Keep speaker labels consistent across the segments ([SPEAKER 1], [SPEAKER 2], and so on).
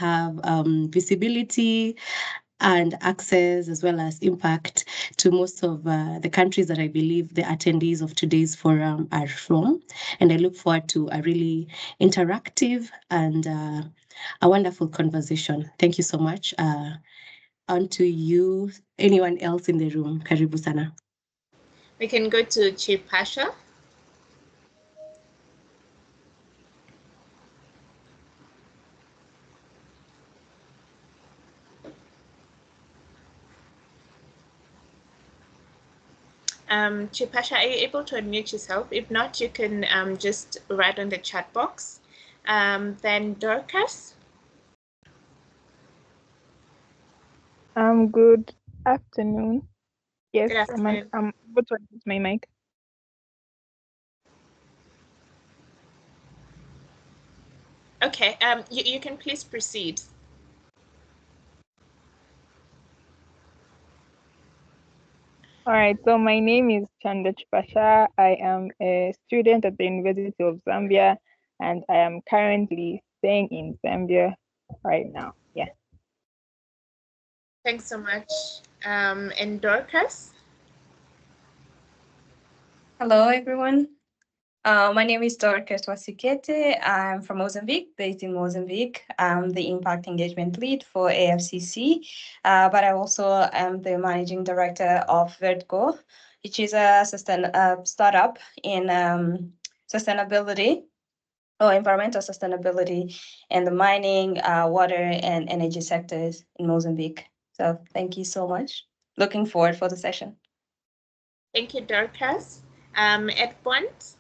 [SPEAKER 1] have visibility and access as well as impact to most of the countries that I believe the attendees of today's forum are from. And I look forward to a really interactive and a wonderful conversation. Thank you so much. On to you, anyone else in the room. Karibu sana.
[SPEAKER 2] We can go to Chief Pasha. Chipasha, are you able to unmute yourself? If not, you can just write on the chat box. Then Dorcas.
[SPEAKER 3] Good afternoon. Yes,
[SPEAKER 2] Good afternoon.
[SPEAKER 3] I'm able to unmute my mic.
[SPEAKER 2] Okay, you can please proceed.
[SPEAKER 3] All right, so my name is Chanda Chipasha. I am a student at the University of Zambia, and I am currently staying in Zambia right now. Yeah.
[SPEAKER 2] Thanks so much. And Dorcas?
[SPEAKER 4] Hello, everyone. My name is Dorcas Wasikete. I'm from Mozambique, based in Mozambique. I'm the Impact Engagement Lead for AFCC, but I also am the Managing Director of Vertco, which is a startup in sustainability or environmental sustainability in the mining, water, and energy sectors in Mozambique. So thank you so much. Looking forward for the session.
[SPEAKER 2] Thank you, Dorcas. Edmund?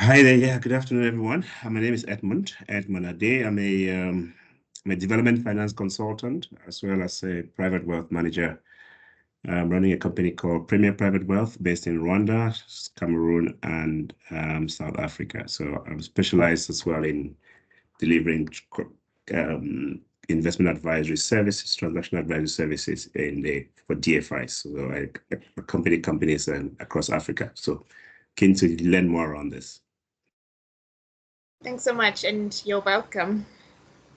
[SPEAKER 5] Hi there. Yeah, good afternoon, everyone. My name is Edmund Ade. I'm a development finance consultant as well as a private wealth manager. I'm running a company called Premier Private Wealth based in Rwanda, Cameroon, and South Africa. So I'm specialized as well in delivering investment advisory services, transaction advisory services for DFIs. So I accompany companies across Africa. So keen to learn more on this.
[SPEAKER 2] Thanks so much, and you're welcome.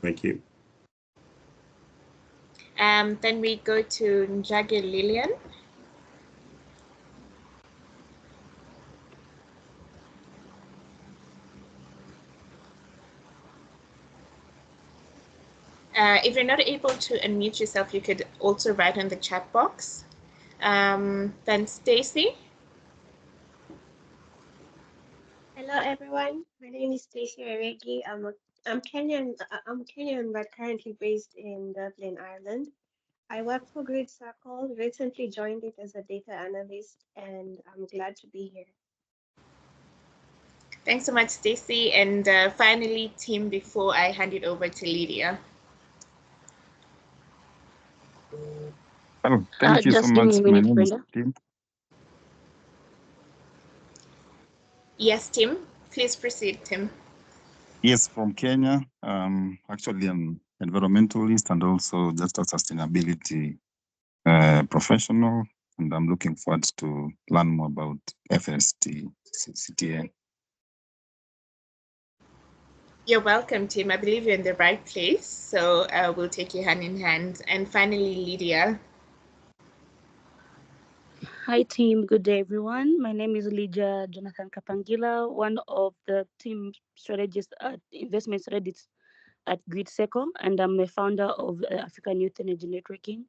[SPEAKER 5] Thank you.
[SPEAKER 2] Then we go to Njage Lillian. If you're not able to unmute yourself, you could also write in the chat box. Then Stacy.
[SPEAKER 6] Hello everyone, my name is Stacey Aregi. I'm Kenyan, but currently based in Dublin, Ireland. I work for Grid Circle, recently joined it as a data analyst, and I'm glad to be here.
[SPEAKER 2] Thanks so much, Stacey. And finally, Tim, before I hand it over to Lydia.
[SPEAKER 7] Oh, thank you so much. My name is Tim.
[SPEAKER 2] Yes, Tim. Please proceed, Tim.
[SPEAKER 7] Yes, from Kenya. Actually, I'm environmentalist and also just a sustainability professional. And I'm looking forward to learn more about AfCFTA.
[SPEAKER 2] You're welcome, Tim. I believe you're in the right place. So we'll take you hand in hand. And finally, Lydia.
[SPEAKER 8] Hi team, good day everyone. My name is Lydia Jonathan Kapangila, one of the team strategists at investment strategists at Grid Seco, and I'm a founder of African Youth Energy Networking.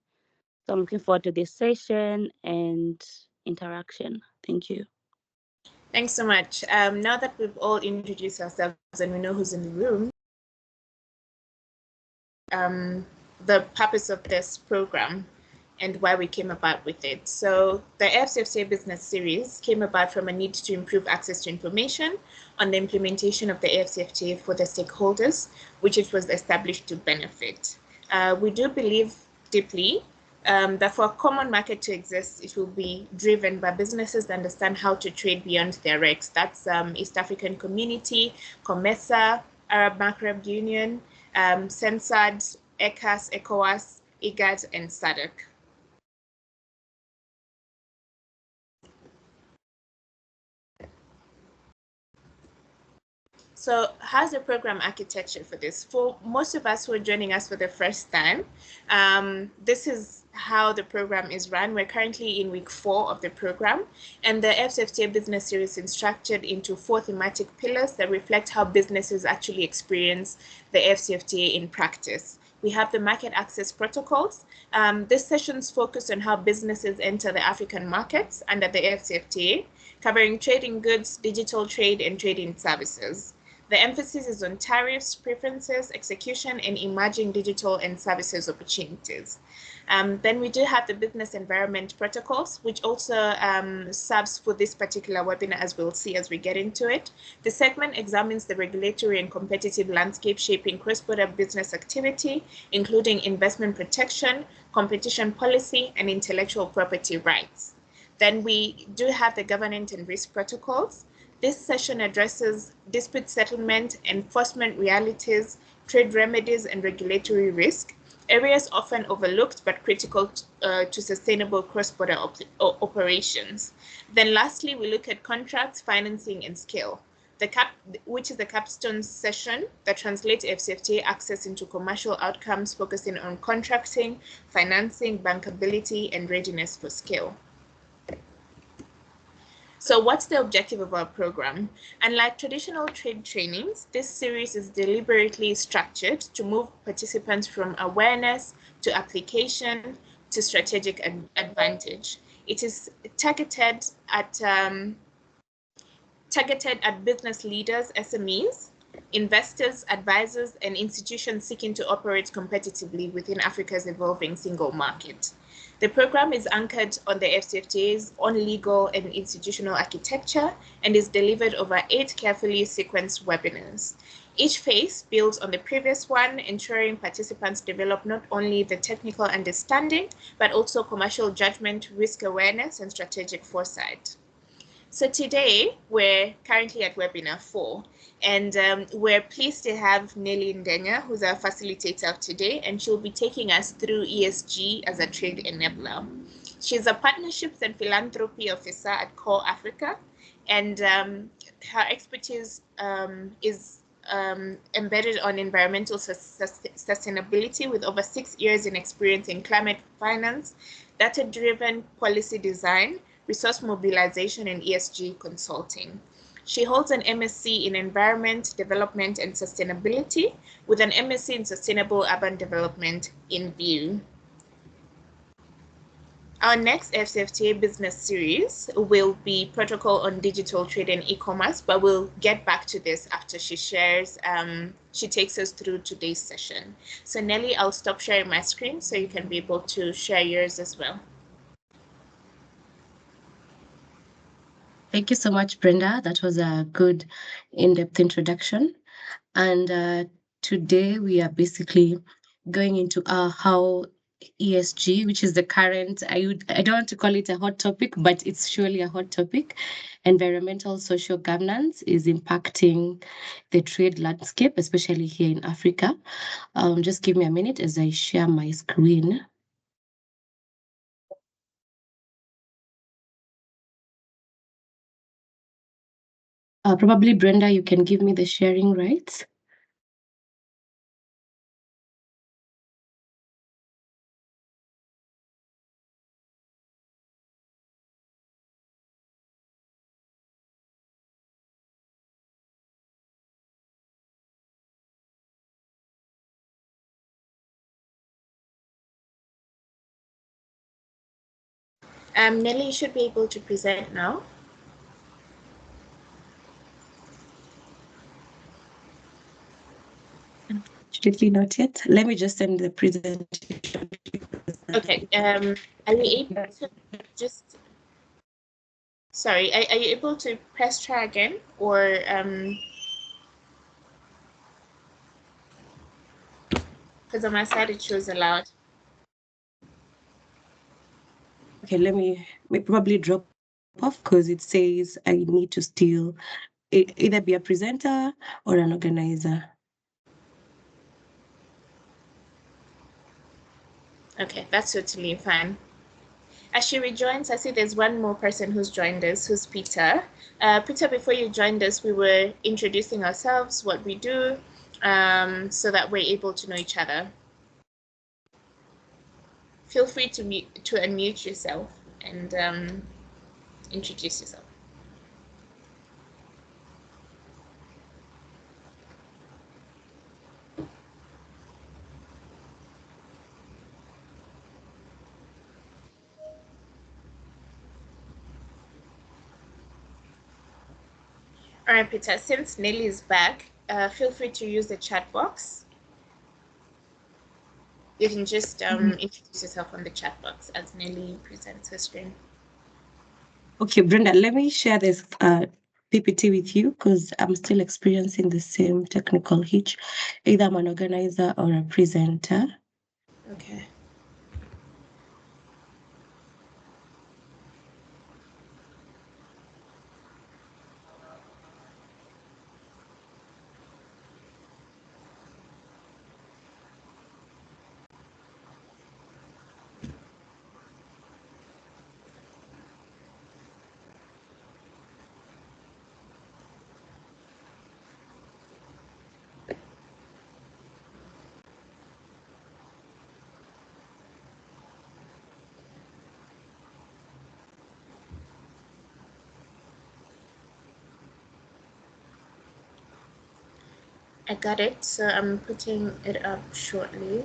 [SPEAKER 8] So I'm looking forward to this session and interaction. Thank you.
[SPEAKER 2] Thanks so much. Now that we've all introduced ourselves and we know who's in the room, the purpose of this program and why we came about with it. So the AfCFTA Business Series came about from a need to improve access to information on the implementation of the AfCFTA for the stakeholders, which it was established to benefit. We do believe deeply that for a common market to exist, it will be driven by businesses that understand how to trade beyond their regs. That's East African Community, COMESA, Arab Maghreb Union, CENSAD, ECAS, ECOWAS, IGAD, and SADC. So how's the program architecture for this? For most of us who are joining us for the first time, this is how the program is run. We're currently in week 4 of the program, and the AfCFTA Business Series is structured into 4 thematic pillars that reflect how businesses actually experience the AfCFTA in practice. We have the market access protocols. This session's focus on how businesses enter the African markets under the AfCFTA, covering trade in goods, digital trade, and trade in services. The emphasis is on tariffs, preferences, execution, and emerging digital and services opportunities. Then we do have the business environment protocols, which also serves for this particular webinar, as we'll see as we get into it. The segment examines the regulatory and competitive landscape shaping cross-border business activity, including investment protection, competition policy, and intellectual property rights. Then we do have the governance and risk protocols. This session addresses dispute settlement, enforcement realities, trade remedies, and regulatory risk, areas often overlooked but critical to sustainable cross-border operations. Then lastly, we look at contracts, financing, and scale, which is the capstone session that translates AfCFTA access into commercial outcomes, focusing on contracting, financing, bankability, and readiness for scale. So what's the objective of our program? Unlike traditional trade trainings, this series is deliberately structured to move participants from awareness to application to strategic advantage. It is targeted at business leaders, SMEs, investors, advisors, and institutions seeking to operate competitively within Africa's evolving single market. The program is anchored on the AfCFTA's own legal and institutional architecture and is delivered over 8 carefully sequenced webinars. Each phase builds on the previous one, ensuring participants develop not only the technical understanding, but also commercial judgment, risk awareness, and strategic foresight. So today, we're currently at webinar 4, and we're pleased to have Nelly Ndenya, who's our facilitator today, and she'll be taking us through ESG as a trade enabler. She's a partnerships and philanthropy officer at Core Africa, and her expertise is embedded on environmental sustainability with over 6 years in experience in climate finance, data-driven policy design, resource mobilization, and ESG consulting. She holds an MSc in Environment, Development, and Sustainability with an MSc in Sustainable Urban Development in view. Our next AfCFTA Business Series will be Protocol on Digital Trade and E-commerce, but we'll get back to this after she shares, she takes us through today's session. So Nelly, I'll stop sharing my screen so you can be able to share yours as well.
[SPEAKER 1] Thank you so much, Brenda. That was a good in-depth introduction. And today we are basically going into how ESG, which is the current, I don't want to call it a hot topic, but it's surely a hot topic. Environmental social governance is impacting the trade landscape, especially here in Africa. Just give me a minute as I share my screen. Probably, Brenda, you can give me the sharing rights.
[SPEAKER 2] Nelly, you should be able to present now.
[SPEAKER 1] Unfortunately, not yet. Let me just send the presentation.
[SPEAKER 2] Okay. Are you able to just? Sorry. Are you able to press try again, or because on my side it shows allowed.
[SPEAKER 1] Okay, let me probably drop off because it says I need to still either be a presenter or an organizer.
[SPEAKER 2] Okay, that's totally fine. As she rejoins, I see there's one more person who's joined us, who's Peter. Peter, before you joined us, we were introducing ourselves, what we do, so that we're able to know each other. Feel free to unmute yourself and introduce yourself. All right, Peter, since Nelly is back, feel free to use the chat box. You can just introduce yourself on the chat box as Nelly presents her screen.
[SPEAKER 1] Okay, Brenda, let me share this PPT with you because I'm still experiencing the same technical hitch. Either I'm an organizer or a presenter.
[SPEAKER 2] Okay. I got it, so I'm putting it up shortly.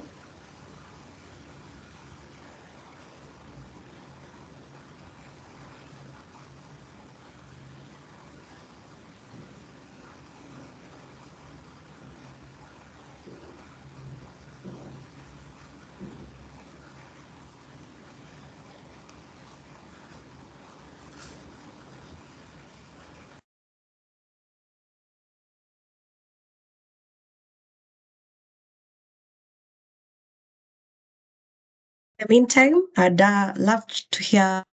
[SPEAKER 1] In the meantime, I'd love to hear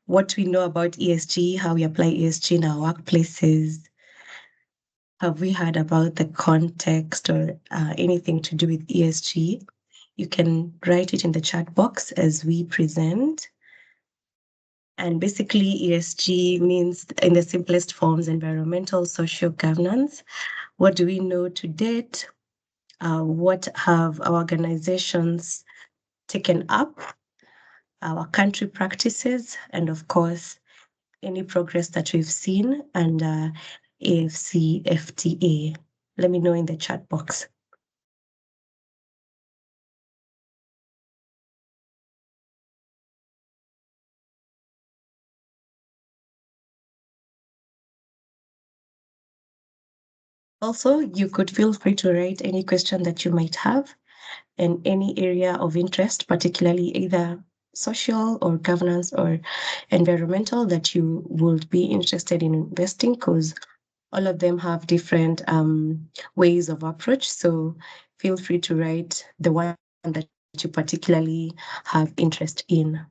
[SPEAKER 1] what we know about ESG, how we apply ESG in our workplaces. Have we heard about the context or anything to do with ESG? You can write it in the chat box as we present. And basically, ESG means, in the simplest forms, environmental, social governance. What do we know to date? What have our organizations taken up? Our country practices, and of course, any progress that we've seen under AfCFTA. Let me know in the chat box. Also, you could feel free to write any question that you might have in any area of interest, particularly either social or governance or environmental that you would be interested in investing, because all of them have different ways of approach. So feel free to write the one that you particularly have interest in.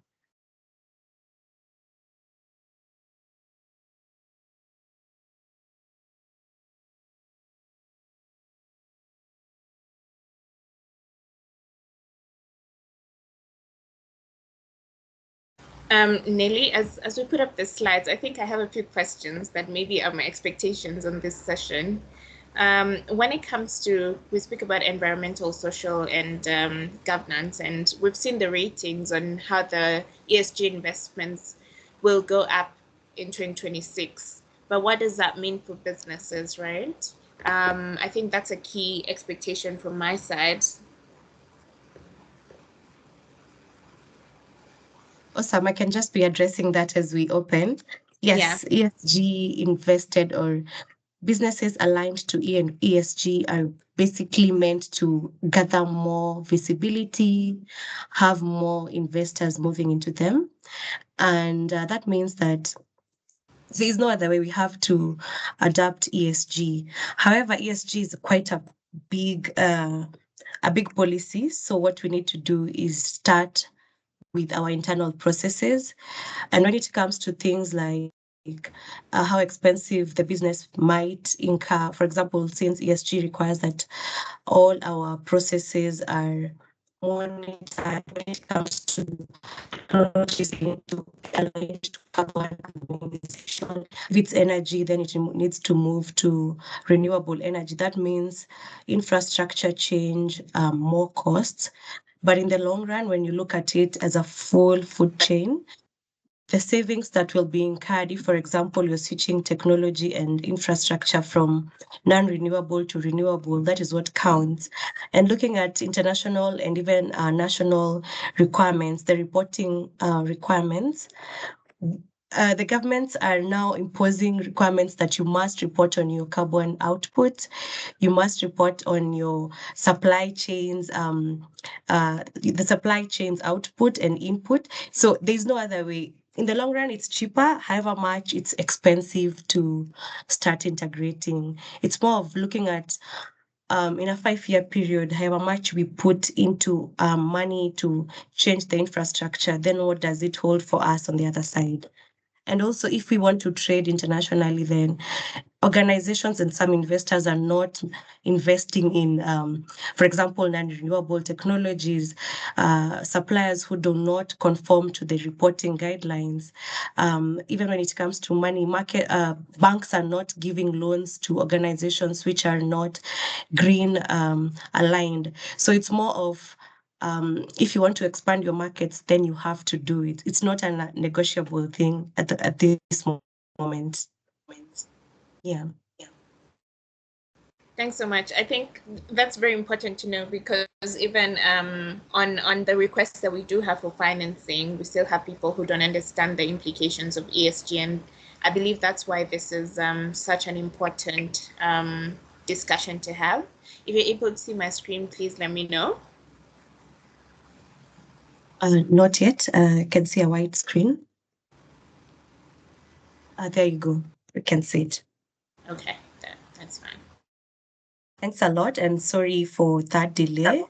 [SPEAKER 2] Nelly, as we put up the slides, I think I have a few questions that maybe are my expectations on this session. When it comes to, we speak about environmental, social, and governance, and we've seen the ratings on how the ESG investments will go up in 2026. But what does that mean for businesses, right? I think that's a key expectation from my side.
[SPEAKER 1] Awesome. I can just be addressing that as we open. Yes,
[SPEAKER 2] Yeah.
[SPEAKER 1] ESG invested or businesses aligned to ESG are basically meant to gather more visibility, have more investors moving into them. And that means that there is no other way. We have to adapt ESG. However, ESG is quite a big policy. So what we need to do is start with our internal processes. And when it comes to things like how expensive the business might incur, for example, since ESG requires that all our processes are monitor when it comes to technologies into aligned to carbon emission. If it's energy, then it needs to move to renewable energy. That means infrastructure change, more costs. But in the long run, when you look at it as a full food chain, the savings that will be incurred if, for example, you're switching technology and infrastructure from non-renewable to renewable, that is what counts. And looking at international and even national requirements, the reporting requirements, the governments are now imposing requirements that you must report on your carbon output, you must report on your supply chains, the supply chains output and input. So there's no other way. In the long run, it's cheaper, however much it's expensive to start integrating. It's more of looking at in a 5-year period, however much we put into money to change the infrastructure, then what does it hold for us on the other side? And also, if we want to trade internationally, then organizations and some investors are not investing in, for example, non-renewable technologies, suppliers who do not conform to the reporting guidelines. Even when it comes to money market, banks are not giving loans to organizations which are not green aligned. So it's more of if you want to expand your markets, then you have to do it. It's not a negotiable thing at this moment. Yeah.
[SPEAKER 2] Thanks so much. I think that's very important to know, because even on the requests that we do have for financing, we still have people who don't understand the implications of ESG, and I believe that's why this is such an important discussion to have. If you're able to see my screen, please let me know.
[SPEAKER 1] Not yet. I can see a white screen. There you go. You can see it.
[SPEAKER 2] Okay, that's fine.
[SPEAKER 1] Thanks a lot, and sorry for that delay.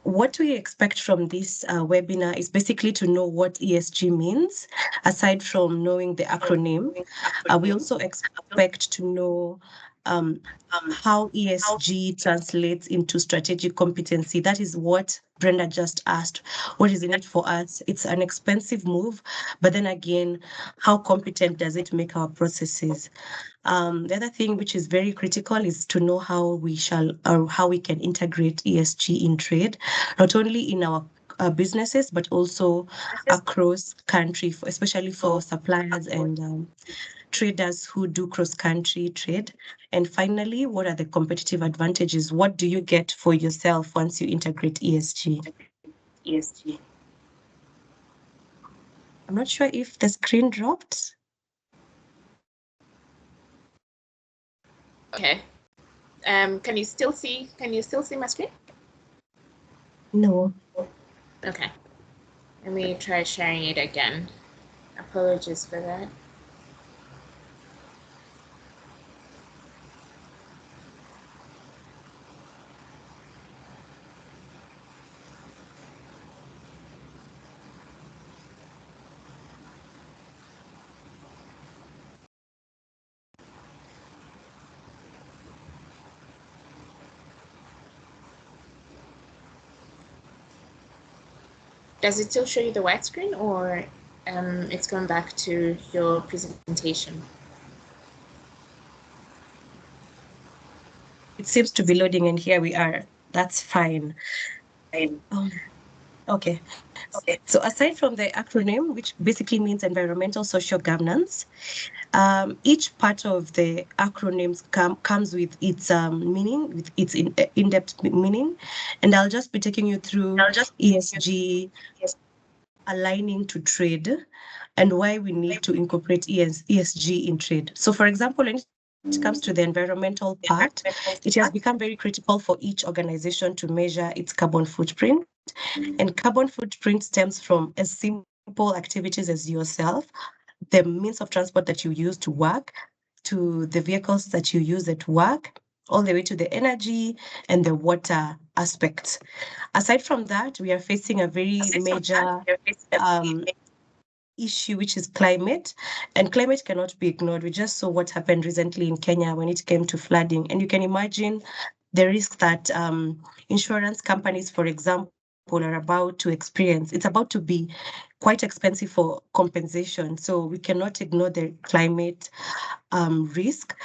[SPEAKER 1] What we expect from this webinar is basically to know what ESG means, aside from knowing the acronym. We also expect to know how ESG translates into strategic competency. That is what Brenda just asked. What is in it for us? It's an expensive move, but then again, how competent does it make our processes? The other thing which is very critical is to know how we can integrate ESG in trade, not only in our businesses, but also across country, especially for suppliers and traders who do cross-country trade. And finally, what are the competitive advantages? What do you get for yourself once you integrate ESG? I'm not sure if the screen dropped.
[SPEAKER 2] Okay. Can you still see my screen?
[SPEAKER 1] No.
[SPEAKER 2] Okay. Let me try sharing it again. Apologies for that. Does it still show you the white screen, or it's gone back to your presentation?
[SPEAKER 1] It seems to be loading, and here we are. That's fine. Okay. So aside from the acronym, which basically means environmental social governance, each part of the acronyms comes with its meaning, with its in-depth meaning, and I'll just be taking you through ESG aligning to trade and why we need to incorporate ESG in trade. So, for example, when it comes to the environmental part, it has become very critical for each organization to measure its carbon footprint. And carbon footprint stems from as simple activities as yourself, the means of transport that you use to work, to the vehicles that you use at work, all the way to the energy and the water aspects. Aside from that, we are facing a very major issue, which is climate, and climate cannot be ignored. We just saw what happened recently in Kenya when it came to flooding, and you can imagine the risk that insurance companies, for example, are about to experience. It's about to be quite expensive for compensation. So we cannot ignore the climate risk.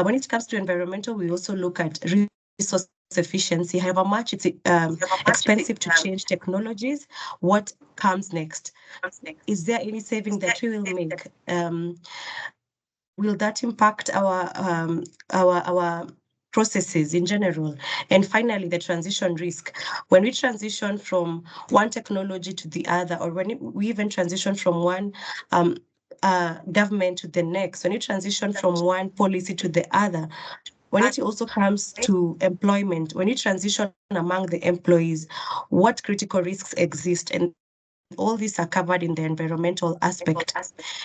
[SPEAKER 1] When it comes to environmental, we also look at resource efficiency. However much it's expensive to change technologies, what comes next? Is there any saving that we will make? Will that impact our processes in general? And finally, the transition risk. When we transition from one technology to the other, or when we even transition from one government to the next, when you transition from one policy to the other, when it also comes to employment, when you transition among the employees, what critical risks exist? And all these are covered in the environmental aspect.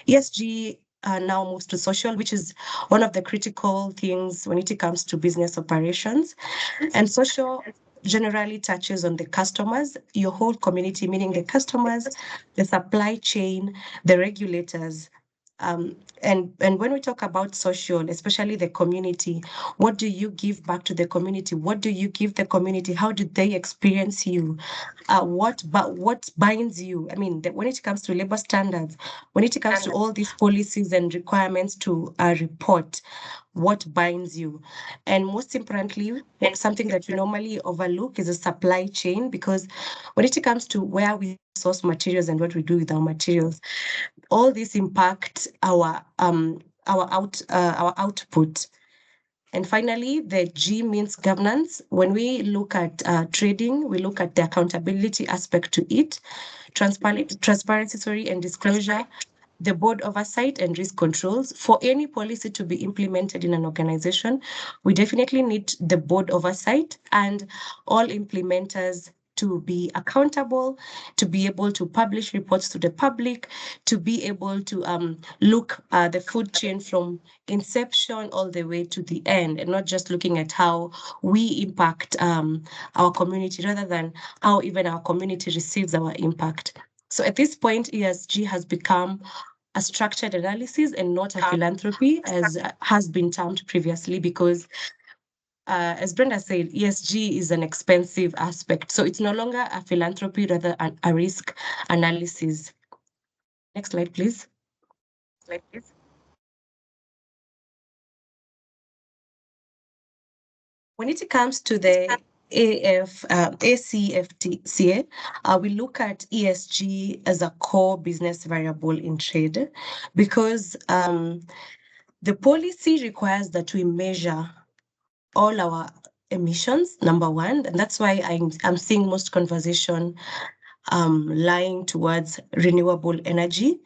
[SPEAKER 1] ESG now moves to social, which is one of the critical things when it comes to business operations. And social generally touches on the customers, your whole community, meaning the customers, the supply chain, the regulators. And when we talk about social, especially the community, what do you give back to the community? What do you give the community? How do they experience you? What binds you? I mean, when it comes to labor standards, when it comes to all these policies and requirements to report, what binds you? And most importantly, something that we normally overlook is a supply chain, because when it comes to where we source materials and what we do with our materials, all this impact our output. And finally, the G means governance. When we look at trading, we look at the accountability aspect to it, transparency, and disclosure, the board oversight and risk controls. For any policy to be implemented in an organization, we definitely need the board oversight and all implementers to be accountable, to be able to publish reports to the public, to be able to look at the food chain from inception all the way to the end, and not just looking at how we impact our community, rather than how even our community receives our impact. So at this point, ESG has become a structured analysis and not a philanthropy, as has been termed previously, because as Brenda said, ESG is an expensive aspect. So it's no longer a philanthropy, rather a risk analysis. Next slide, please. When it comes to the AfCFTA, we look at ESG as a core business variable in trade, because the policy requires that we measure all our emissions, number one, and that's why I'm seeing most conversation lying towards renewable energy.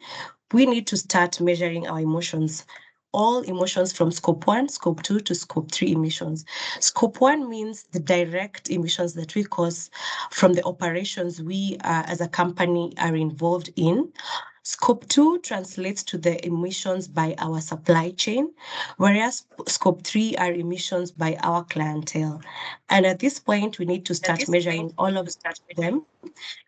[SPEAKER 1] We need to start measuring our emotions, all emissions from scope 1, scope 2 to scope 3 emissions. Scope 1 means the direct emissions that we cause from the operations we as a company are involved in. Scope 2 translates to the emissions by our supply chain, whereas scope 3 are emissions by our clientele. And at this point, we need to start measuring all of them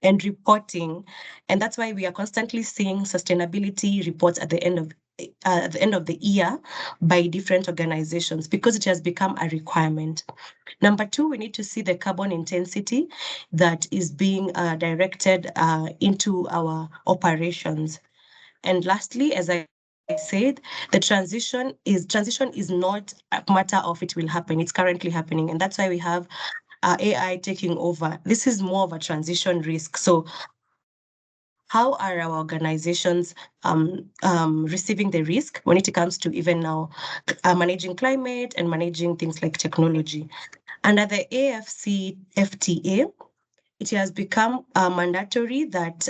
[SPEAKER 1] and reporting. And that's why we are constantly seeing sustainability reports at the end of the year by different organizations, because it has become a requirement. Number two, we need to see the carbon intensity that is being directed into our operations. And lastly, as I said, the transition is not a matter of it will happen. It's currently happening. And that's why we have AI taking over. This is more of a transition risk. So how are our organizations receiving the risk when it comes to even now managing climate and managing things like technology? Under the AfCFTA, it has become mandatory that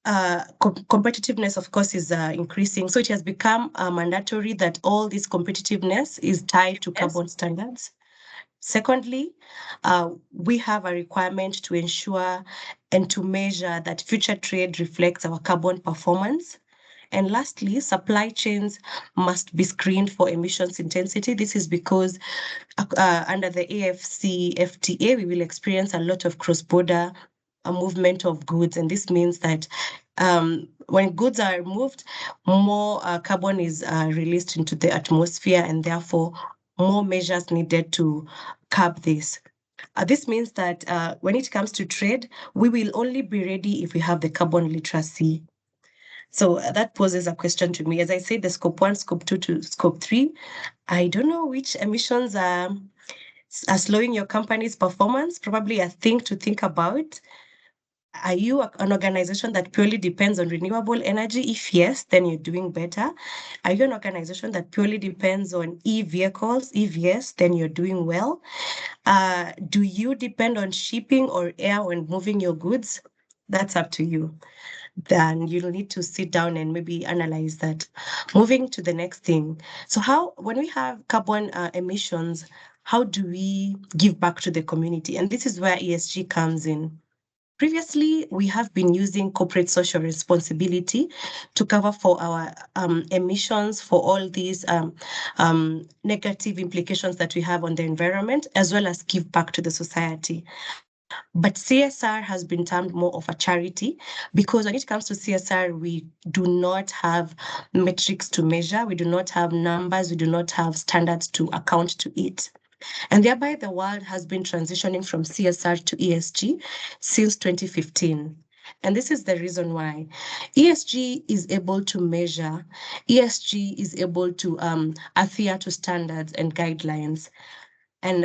[SPEAKER 1] competitiveness, of course, is increasing. So it has become mandatory that all this competitiveness is tied to carbon standards. Secondly, we have a requirement to ensure and to measure that future trade reflects our carbon performance. And lastly, supply chains must be screened for emissions intensity. This is because under the AfCFTA, we will experience a lot of cross-border movement of goods. And this means that when goods are moved, more carbon is released into the atmosphere, and therefore more measures needed to curb this. This means that when it comes to trade, we will only be ready if we have the carbon literacy. So that poses a question to me. As I said, the scope 1, scope 2 to scope 3, I don't know which emissions are slowing your company's performance. Probably a thing to think about. Are you an organization that purely depends on renewable energy? If yes, then you're doing better. Are you an organization that purely depends on e-vehicles? If yes, then you're doing well. Do you depend on shipping or air when moving your goods? That's up to you. Then you'll need to sit down and maybe analyze that. Moving to the next thing. So when we have carbon emissions, how do we give back to the community? And this is where ESG comes in. Previously, we have been using corporate social responsibility to cover for our emissions, for all these negative implications that we have on the environment, as well as give back to the society. But CSR has been termed more of a charity because when it comes to CSR, we do not have metrics to measure, we do not have numbers, we do not have standards to account to it. And thereby, the world has been transitioning from CSR to ESG since 2015. And this is the reason why ESG is able to measure, ESG is able to adhere to standards and guidelines. And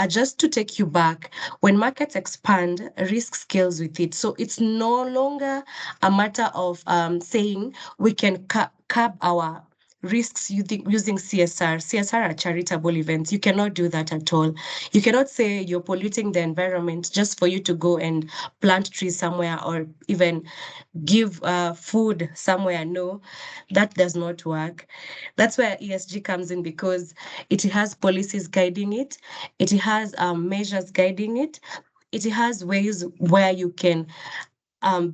[SPEAKER 1] just to take you back, when markets expand, risk scales with it. So it's no longer a matter of saying we can curb our risks using CSR. CSR are charitable events. You cannot do that at all. You cannot say you're polluting the environment just for you to go and plant trees somewhere or even give food somewhere. No, that does not work. That's where ESG comes in because it has policies guiding it. It has measures guiding it. It has ways where you can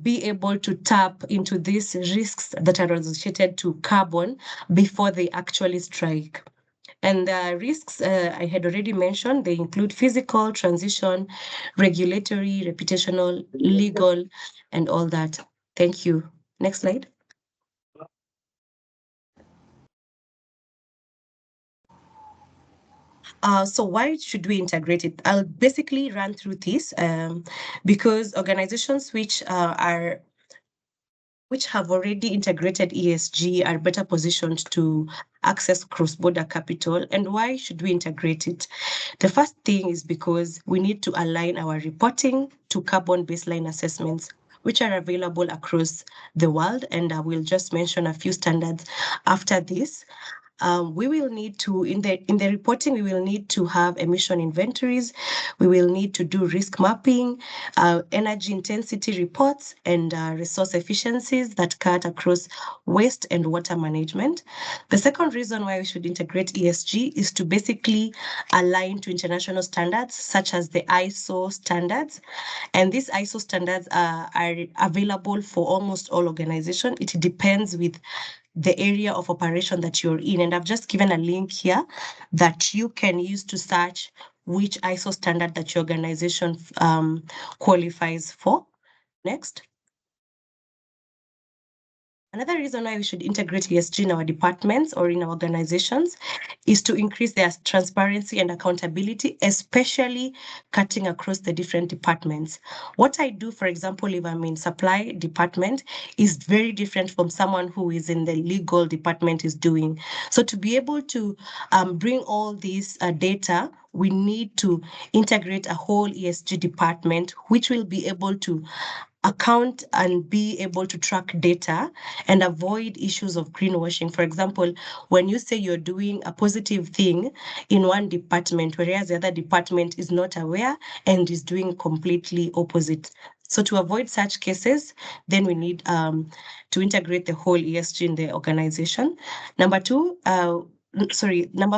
[SPEAKER 1] be able to tap into these risks that are associated to carbon before they actually strike. And the risks I had already mentioned, they include physical, transition, regulatory, reputational, legal, and all that. Thank you. Next slide. So why should we integrate it? I'll basically run through this because organizations which have already integrated ESG are better positioned to access cross-border capital. And why should we integrate it? The first thing is because we need to align our reporting to carbon baseline assessments, which are available across the world. And I will just mention a few standards after this. We will need to, in the reporting, we will need to have emission inventories. We will need to do risk mapping, energy intensity reports, and resource efficiencies that cut across waste and water management. The second reason why we should integrate ESG is to basically align to international standards, such as the ISO standards. And these ISO standards are available for almost all organizations. It depends with the area of operation that you're in. And I've just given a link here that you can use to search which ISO standard that your organization qualifies for. Next. Another reason why we should integrate ESG in our departments or in our organizations is to increase their transparency and accountability, especially cutting across the different departments. What I do, for example, if I'm in supply department, is very different from someone who is in the legal department is doing. So to be able to bring all this data, we need to integrate a whole ESG department, which will be able to account and be able to track data and avoid issues of greenwashing. For example, when you say you're doing a positive thing in one department, whereas the other department is not aware and is doing completely opposite. So to avoid such cases, then we need to integrate the whole ESG in the organization. Number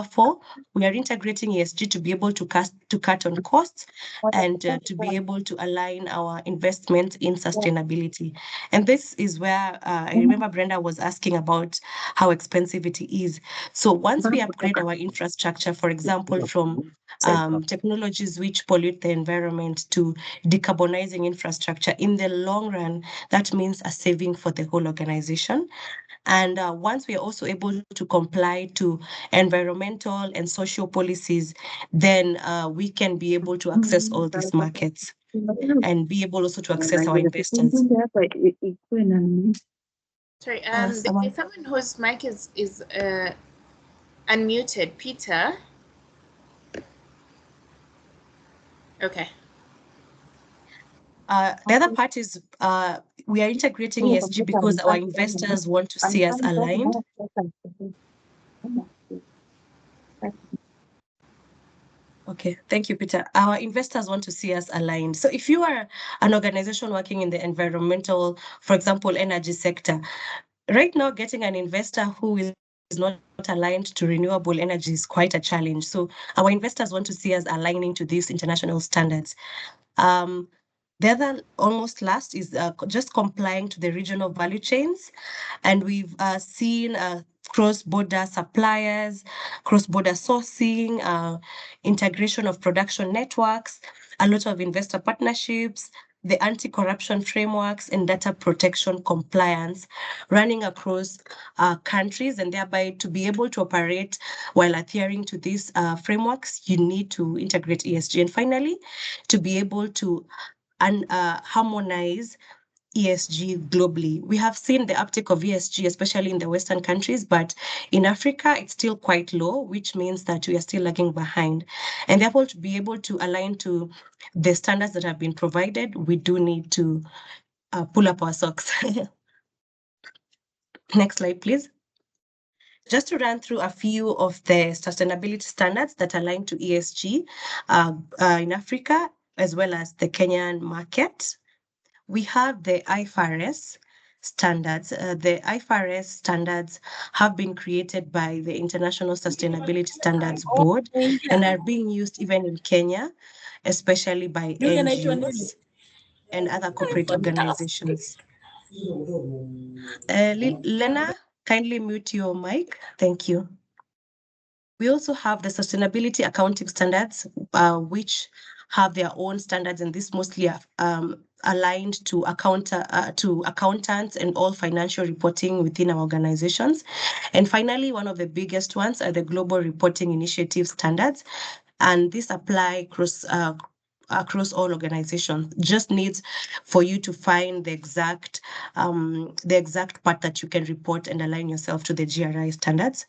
[SPEAKER 1] 4, we are integrating ESG to be able to cut on costs and to be able to align our investment in sustainability. And this is where I remember Brenda was asking about how expensive it is. So once we upgrade our infrastructure, for example, from technologies which pollute the environment to decarbonizing infrastructure, in the long run, that means a saving for the whole organization. And once we are also able to comply to environmental and social policies, then we can be able to access all these markets and be able also to access our investors.
[SPEAKER 2] Sorry, there's someone whose mic is unmuted. Peter. Okay.
[SPEAKER 1] The other part is we are integrating ESG because our investors want to see us aligned. Okay, thank you, Peter. Our investors want to see us aligned. So if you are an organization working in the environmental, for example, energy sector, right now getting an investor who is not aligned to renewable energy is quite a challenge. So our investors want to see us aligning to these international standards. The other almost last is just complying to the regional value chains. And we've seen cross-border suppliers, cross-border sourcing, integration of production networks, a lot of investor partnerships, the anti-corruption frameworks and data protection compliance running across countries, and thereby to be able to operate while adhering to these frameworks, you need to integrate ESG. And finally, to be able to harmonize ESG globally. We have seen the uptake of ESG, especially in the Western countries, but in Africa, it's still quite low, which means that we are still lagging behind. And therefore, to be able to align to the standards that have been provided, we do need to pull up our socks. Next slide, please. Just to run through a few of the sustainability standards that align to ESG in Africa, as well as the Kenyan market. We have the IFRS standards. The IFRS standards have been created by the International Sustainability Standards Board and are being used even in Kenya, especially by NGOs and other corporate organizations. Lena, kindly mute your mic. Thank you. We also have the sustainability accounting standards, which have their own standards, and this mostly aligned to accountants and all financial reporting within our organizations. And finally, one of the biggest ones are the Global Reporting Initiative standards, and these apply across all organizations. Just needs for you to find the exact part that you can report and align yourself to the GRI standards.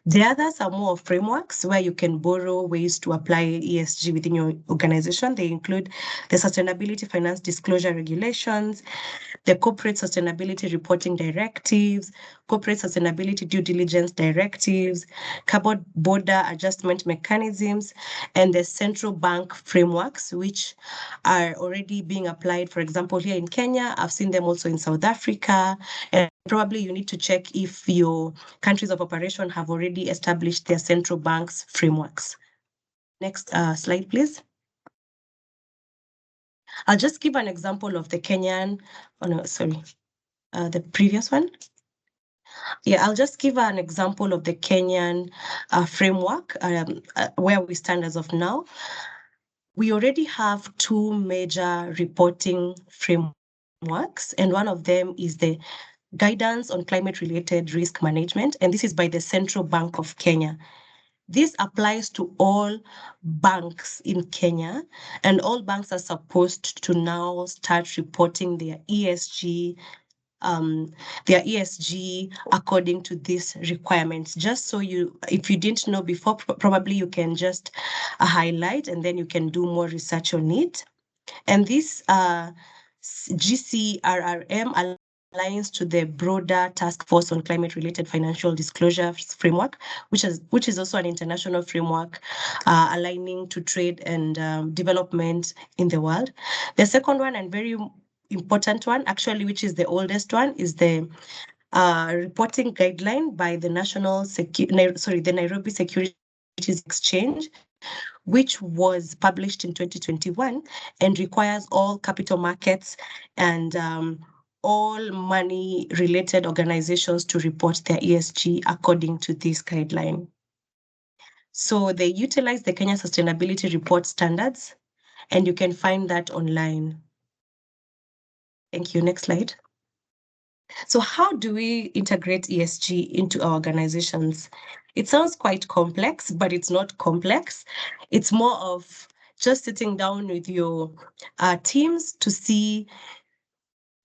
[SPEAKER 1] The others are more frameworks where you can borrow ways to apply ESG within your organization. They include the Sustainability Finance Disclosure Regulations, the Corporate Sustainability Reporting Directives, Corporate Sustainability Due Diligence Directives, Carbon Border Adjustment Mechanisms, and the central bank frameworks, which are already being applied, for example, here in Kenya. I've seen them also in South Africa, and probably you need to check if your countries of operation have already established their central banks frameworks. Next slide, please. I'll just give an example of the Kenyan, the previous one. Yeah, I'll just give an example of the Kenyan framework where we stand as of now. We already have two major reporting frameworks, and one of them is the Guidance on Climate-Related Risk Management, and this is by the Central Bank of Kenya. This applies to all banks in Kenya, and all banks are supposed to now start reporting their ESG according to these requirements. Just so if you didn't know before, probably you can just highlight and then you can do more research on it. And this GCRRM aligns to the broader Task Force on Climate-Related Financial Disclosures framework, which is also an international framework aligning to trade and development in the world. The second one, and very important one, actually, which is the oldest one, is the reporting guideline by the the Nairobi Securities Exchange, which was published in 2021 and requires all capital markets and all money-related organizations to report their ESG according to this guideline. So they utilize the Kenya Sustainability Report Standards, and you can find that online. Thank you. Next slide. So how do we integrate ESG into our organizations? It sounds quite complex, but it's not complex. It's more of just sitting down with your teams to see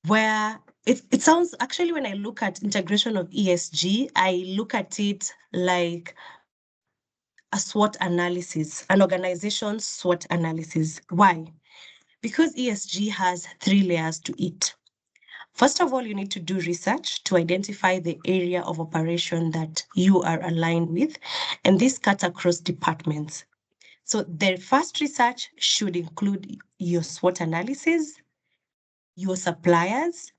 [SPEAKER 1] where it sounds, actually, when I look at integration of ESG, I look at it like a SWOT analysis, an organization's SWOT analysis. Why? Because ESG has 3 layers to it. First of all, you need to do research to identify the area of operation that you are aligned with, and this cuts across departments. So the first research should include your SWOT analysis, your suppliers,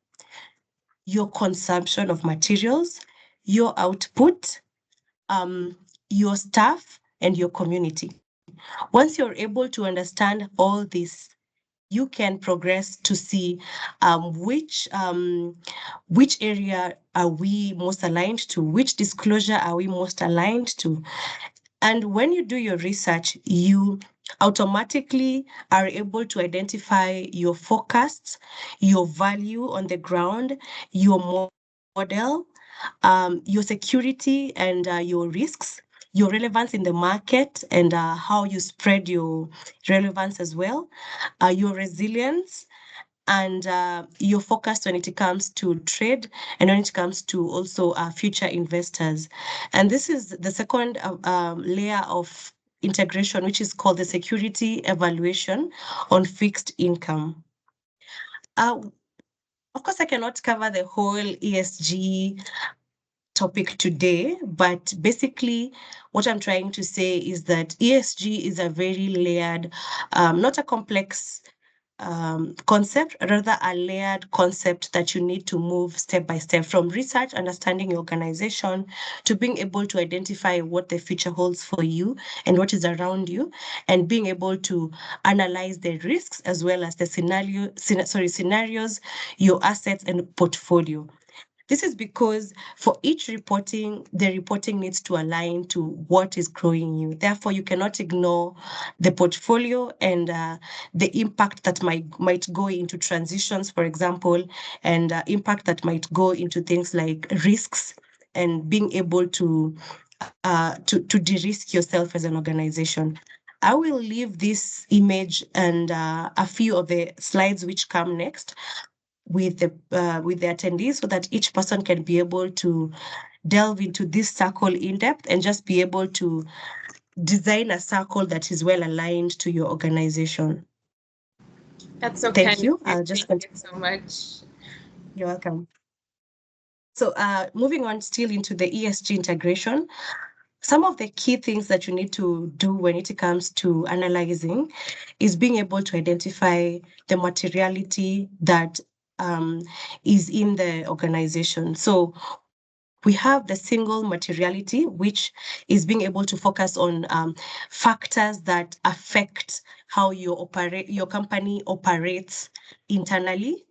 [SPEAKER 1] your consumption of materials, your output, your staff, and your community. Once you're able to understand all this, you can progress to see which area are we most aligned to, which disclosure are we most aligned to. And when you do your research, you automatically are able to identify your forecasts, your value on the ground, your model, your security and your risks, your relevance in the market, and how you spread your relevance as well, your resilience, and your focus when it comes to trade and when it comes to also future investors. And this is the second layer of integration, which is called the security evaluation on fixed income. Of course, I cannot cover the whole ESG topic today, but basically what I'm trying to say is that ESG is a very layered, not a complex concept, rather a layered concept that you need to move step by step, from research, understanding your organization, to being able to identify what the future holds for you and what is around you, and being able to analyze the risks as well as the scenarios, your assets and portfolio. This is because for each reporting, the reporting needs to align to what is growing you. Therefore, you cannot ignore the portfolio and the impact that might go into transitions, for example, and impact that might go into things like risks and being able to de-risk yourself as an organization. I will leave this image and a few of the slides which come next with the attendees, so that each person can be able to delve into this circle in depth and just be able to design a circle that is well aligned to your organization.
[SPEAKER 2] That's so
[SPEAKER 1] Thank
[SPEAKER 2] kind
[SPEAKER 1] you.
[SPEAKER 2] of you.
[SPEAKER 1] I'll just
[SPEAKER 2] Thank you so much.
[SPEAKER 1] You're welcome. So moving on still into the ESG integration, some of the key things that you need to do when it comes to analyzing is being able to identify the materiality that is in the organization. So we have the single materiality, which is being able to focus on factors that affect how your company operates internally.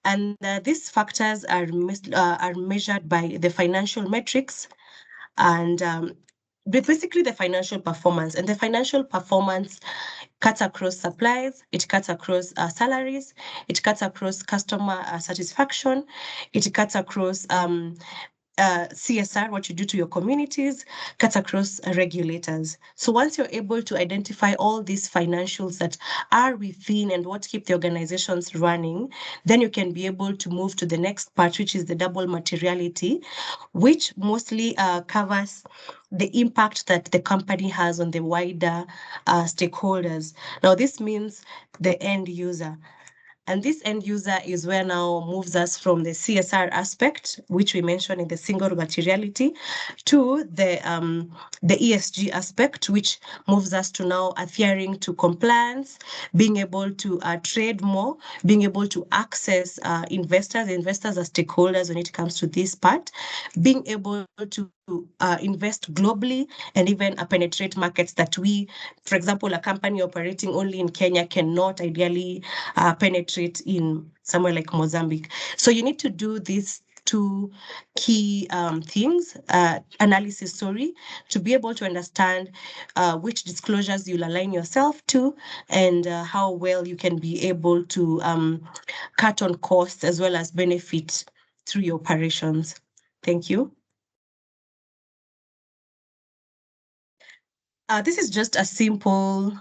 [SPEAKER 1] And these factors are measured by the financial metrics and basically the financial performance. And the financial performance cuts across supplies, it cuts across salaries, it cuts across customer satisfaction, it cuts across CSR, what you do to your communities, cuts across regulators. So once you're able to identify all these financials that are within and what keep the organizations running, then you can be able to move to the next part, which is the double materiality, which mostly covers the impact that the company has on the wider stakeholders. Now, this means the end user. And this end user is where now moves us from the CSR aspect, which we mentioned in the single materiality, to the ESG aspect, which moves us to now adhering to compliance, being able to trade more, being able to access investors. Investors are stakeholders when it comes to this part, being able to invest globally and even penetrate markets that we, for example, a company operating only in Kenya cannot ideally penetrate in somewhere like Mozambique. So you need to do these two key things, analysis, to be able to understand which disclosures you'll align yourself to and how well you can be able to cut on costs as well as benefit through your operations. Thank you. This is just a simple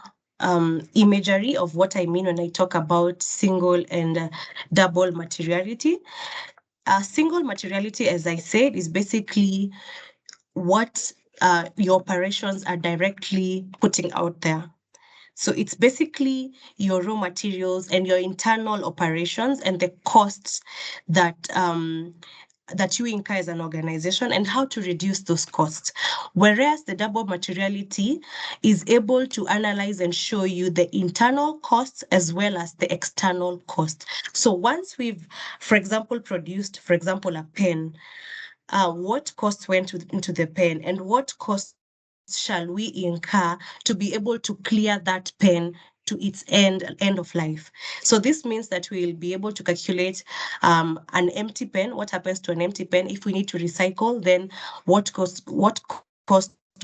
[SPEAKER 1] imagery of what I mean when I talk about single and double materiality. Single materiality, as I said, is basically what your operations are directly putting out there. So it's basically your raw materials and your internal operations and the costs that that you incur as an organization and how to reduce those costs. Whereas the double materiality is able to analyze and show you the internal costs as well as the external costs. So once we've, for example, produced, for example, a pen, what costs went into the pen and what costs shall we incur to be able to clear that pen to its end of life. So this means that we'll be able to calculate an empty pen, what happens to an empty pen. If we need to recycle, then what cost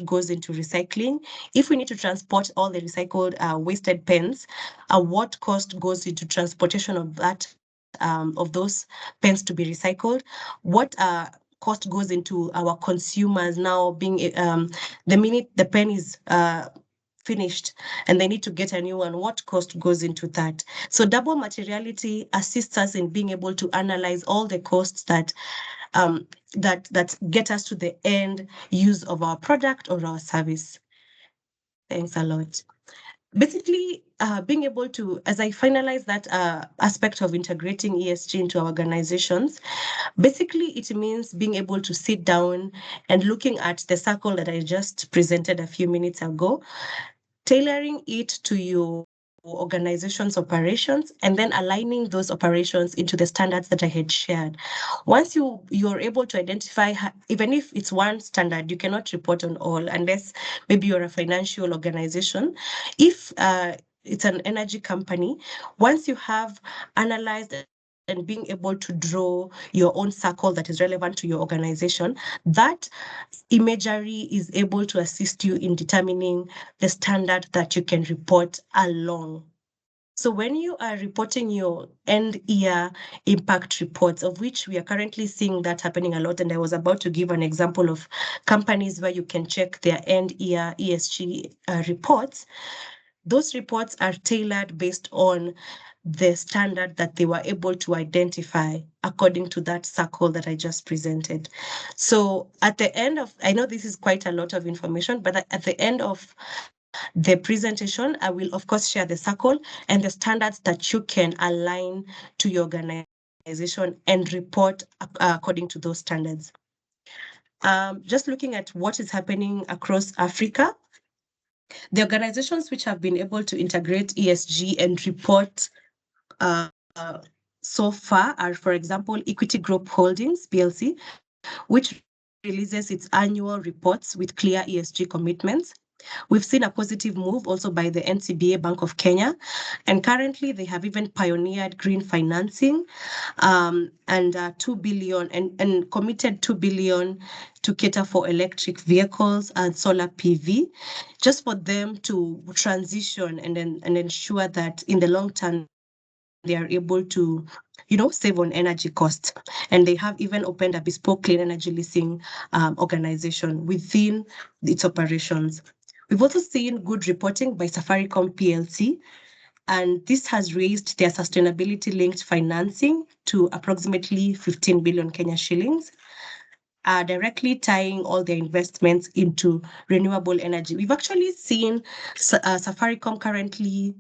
[SPEAKER 1] goes into recycling. If we need to transport all the recycled wasted pens, what cost goes into transportation of that of those pens to be recycled? What cost goes into our consumers now being the minute the pen is finished and they need to get a new one, what cost goes into that? So double materiality assists us in being able to analyze all the costs that that get us to the end use of our product or our service. Thanks a lot. Basically, being able to, as I finalize that aspect of integrating ESG into our organizations, basically it means being able to sit down and looking at the circle that I just presented a few minutes ago, tailoring it to your organization's operations, and then aligning those operations into the standards that I had shared. Once you're able to identify, even if it's one standard, you cannot report on all unless maybe you're a financial organization. If it's an energy company, once you have analyzed and being able to draw your own circle that is relevant to your organization, that imagery is able to assist you in determining the standard that you can report along. So when you are reporting your end year impact reports, of which we are currently seeing that happening a lot, and I was about to give an example of companies where you can check their end year ESG reports, those reports are tailored based on the standard that they were able to identify according to that circle that I just presented. So at the end of, I know this is quite a lot of information, but at the end of the presentation, I will of course share the circle and the standards that you can align to your organization and report according to those standards. Just looking at what is happening across Africa, the organizations which have been able to integrate ESG and report so far are, for example, Equity Group Holdings, PLC, which releases its annual reports with clear ESG commitments. We've seen a positive move also by the NCBA Bank of Kenya, and currently they have even pioneered green financing and 2 billion and committed 2 billion to cater for electric vehicles and solar PV, just for them to transition and ensure that in the long term they are able to, save on energy costs. And they have even opened a bespoke clean energy leasing organization within its operations. We've also seen good reporting by Safaricom PLC, and this has raised their sustainability-linked financing to approximately 15 billion Kenya shillings, directly tying all their investments into renewable energy. We've actually seen Safaricom currently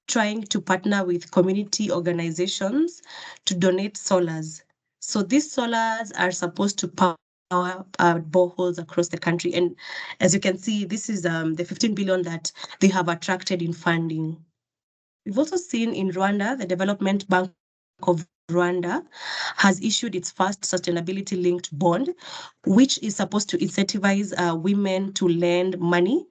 [SPEAKER 1] trying to partner with community organizations to donate solars. So these solars are supposed to power boreholes across the country. And as you can see, this is the 15 billion that they have attracted in funding. We've also seen in Rwanda, the Development Bank of Rwanda has issued its first sustainability-linked bond, which is supposed to incentivize women to lend money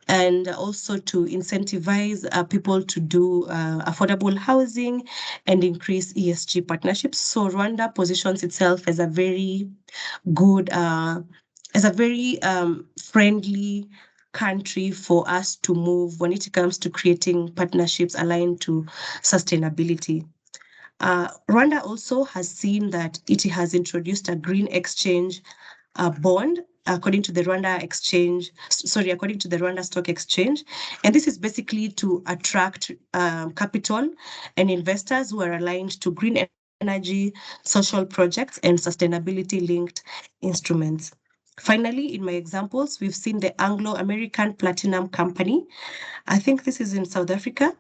[SPEAKER 1] and also to incentivize people to do affordable housing and increase ESG partnerships. So Rwanda positions itself as a very good, as a very friendly country for us to move when it comes to creating partnerships aligned to sustainability. Rwanda also has seen that it has introduced a green exchange bond according to the Rwanda Stock Exchange. And this is basically to attract capital and investors who are aligned to green energy, social projects, and sustainability-linked instruments. Finally, in my examples, we've seen the Anglo-American Platinum Company. I think this is in South Africa,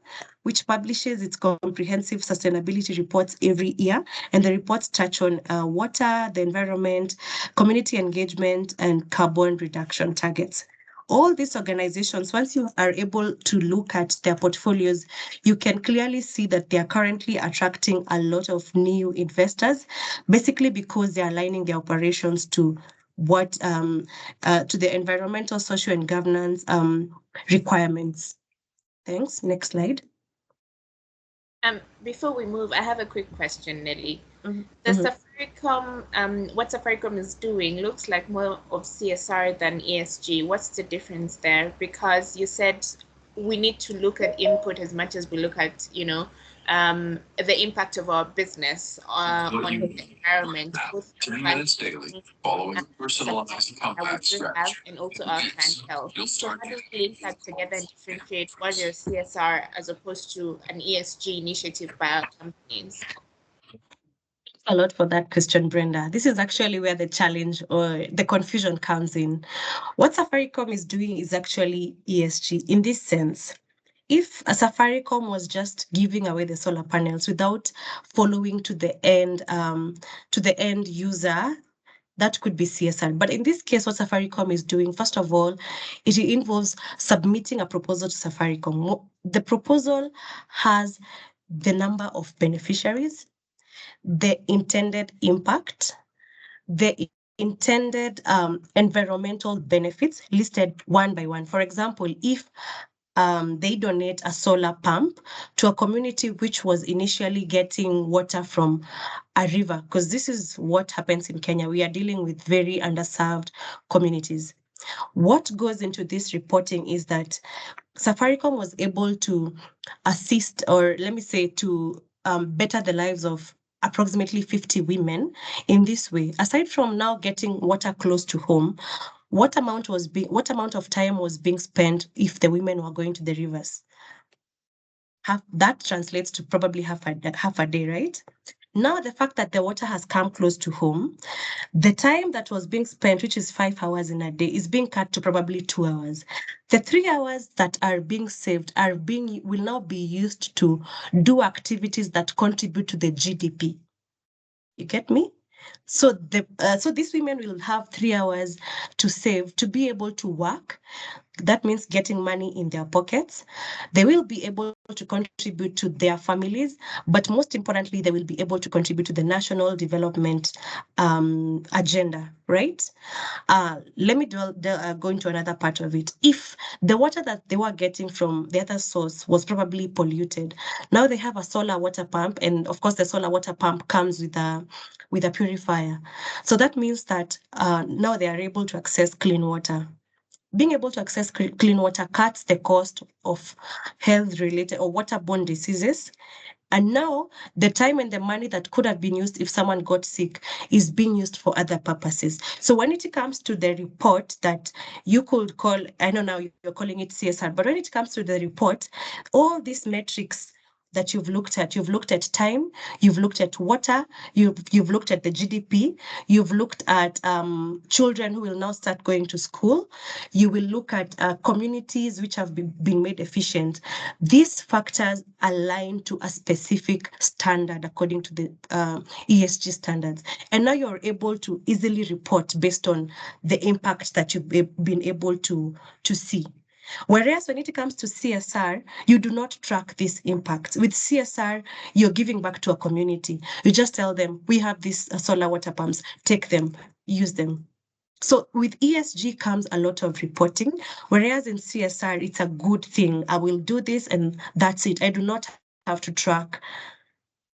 [SPEAKER 1] which publishes its comprehensive sustainability reports every year. And the reports touch on water, the environment, community engagement, and carbon reduction targets. All these organizations, once you are able to look at their portfolios, you can clearly see that they are currently attracting a lot of new investors, basically because they're aligning their operations to what to the environmental, social, and governance requirements. Thanks. Next slide.
[SPEAKER 2] Before we move, I have a quick question, Nelly.
[SPEAKER 1] Mm-hmm.
[SPEAKER 2] The Safaricom, what Safaricom is doing looks like more of CSR than ESG. What's the difference there? Because you said we need to look at input as much as we look at, the impact of our business on the environment, both
[SPEAKER 9] 10 minutes daily, following personalized compact stretch.
[SPEAKER 2] And also our clientele. So how do we link that together and differentiate what is CSR as opposed to an ESG initiative by our companies?
[SPEAKER 1] A lot for that question, Brenda. This is actually where the challenge or the confusion comes in. What Safaricom is doing is actually ESG in this sense. If a Safaricom was just giving away the solar panels without following to the end user, that could be CSR. But in this case, what Safaricom is doing, first of all, it involves submitting a proposal to Safaricom. The proposal has the number of beneficiaries, the intended impact, the intended environmental benefits listed one by one. For example, if they donate a solar pump to a community which was initially getting water from a river, because this is what happens in Kenya. We are dealing with very underserved communities. What goes into this reporting is that Safaricom was able to assist, or let me say, to better the lives of approximately 50 women in this way. Aside from now getting water close to home, what amount of time was being spent if the women were going to the rivers? That translates to probably half a day, right? Now, the fact that the water has come close to home, the time that was being spent, which is 5 hours in a day, is being cut to probably 2 hours. The 3 hours that are being saved will now be used to do activities that contribute to the GDP. You get me? So these women will have 3 hours to save to be able to work. That means getting money in their pockets. They will be able to contribute to their families, but most importantly, they will be able to contribute to the national development agenda, right? Let me go into another part of it. If the water that they were getting from the other source was probably polluted, now they have a solar water pump, and of course, the solar water pump comes with a purifier. So that means that now they are able to access clean water. Being able to access clean water cuts the cost of health-related or waterborne diseases. And now the time and the money that could have been used if someone got sick is being used for other purposes. So when it comes to the report that you could call, I know now you're calling it CSR, but when it comes to the report, all these metrics that you've looked at time, you've looked at water, you've looked at the GDP, you've looked at children who will now start going to school, you will look at communities which have been made efficient. These factors align to a specific standard according to the ESG standards. And now you're able to easily report based on the impact that you've been able to see. Whereas when it comes to CSR, you do not track this impact. With CSR, you're giving back to a community. You just tell them, we have these solar water pumps, take them, use them. So with ESG comes a lot of reporting, whereas in CSR, it's a good thing. I will do this and that's it. I do not have to track.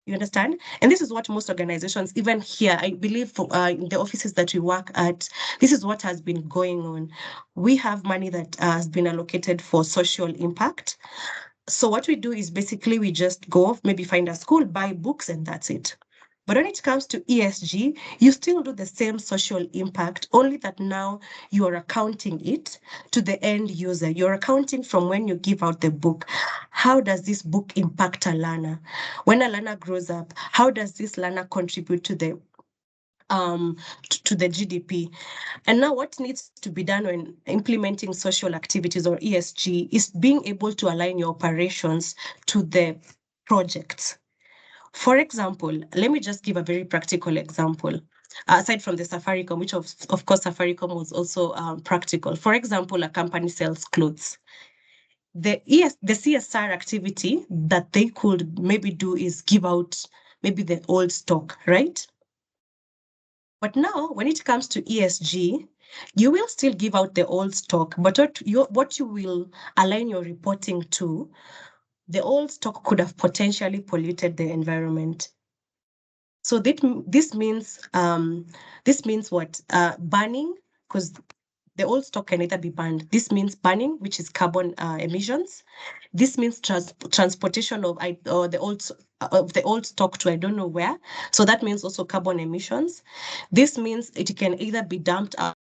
[SPEAKER 1] You understand? And this is what most organizations, even here, I believe in the offices that we work at, this is what has been going on. We have money that has been allocated for social impact. So what we do is basically we just go, maybe find a school, buy books, and that's it. But when it comes to ESG, you still do the same social impact, only that now you are accounting it to the end user. You're accounting from when you give out the book. How does this book impact a learner? When a learner grows up, how does this learner contribute to the GDP? And now what needs to be done when implementing social activities or ESG is being able to align your operations to the projects. For example, let me just give a very practical example. Aside from the Safaricom, which of course Safaricom was also practical. For example, a company sells clothes. The CSR activity that they could maybe do is give out maybe the old stock, right? But now, when it comes to ESG, you will still give out the old stock, but what you will align your reporting to, the old stock could have potentially polluted the environment. So this means what? Banning, because the old stock can either be banned. This means banning, which is carbon emissions. This means transportation of the old stock to I don't know where. So that means also carbon emissions. This means it can either be dumped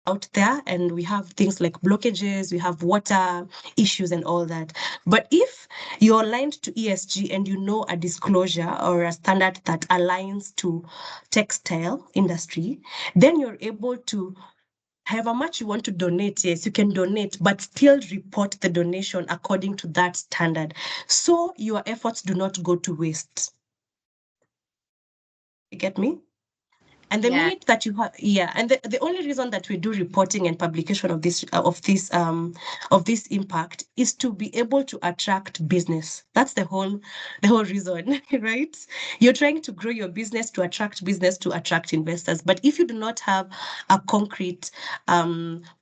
[SPEAKER 1] out there, and we have things like blockages, we have water issues and all that. But if you're aligned to ESG and you know a disclosure or a standard that aligns to textile industry, then you're able to, however much you want to donate, yes, you can donate, but still report the donation according to that standard. So your efforts do not go to waste. You get me? And the minute that you have, and the only reason that we do reporting and publication of this impact is to be able to attract business. That's the whole reason, right? You're trying to grow your business to attract investors. But if you do not have a concrete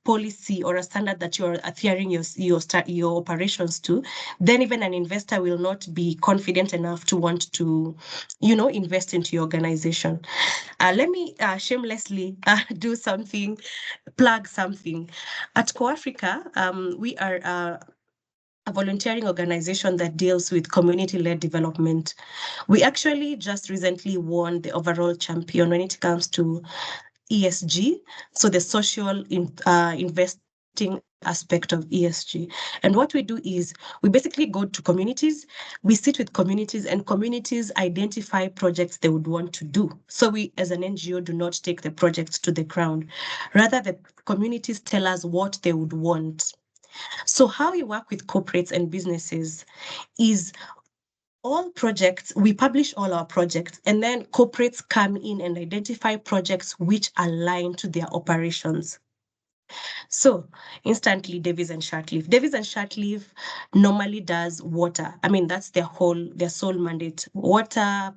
[SPEAKER 1] policy or a standard that you're adhering your operations to, then even an investor will not be confident enough to want to, invest into your organization. Let me shamelessly plug something. At CoAfrica, we are a volunteering organization that deals with community-led development. We actually just recently won the overall champion when it comes to ESG, so the social investing aspect of ESG. And what we do is we basically go to communities, we sit with communities, and communities identify projects they would want to do. So we, as an NGO, do not take the projects to the ground. Rather, the communities tell us what they would want. So how we work with corporates and businesses is we publish all our projects, and then corporates come in and identify projects which align to their operations. So instantly, Davies and Shartleaf normally does water. I mean, that's their sole mandate: water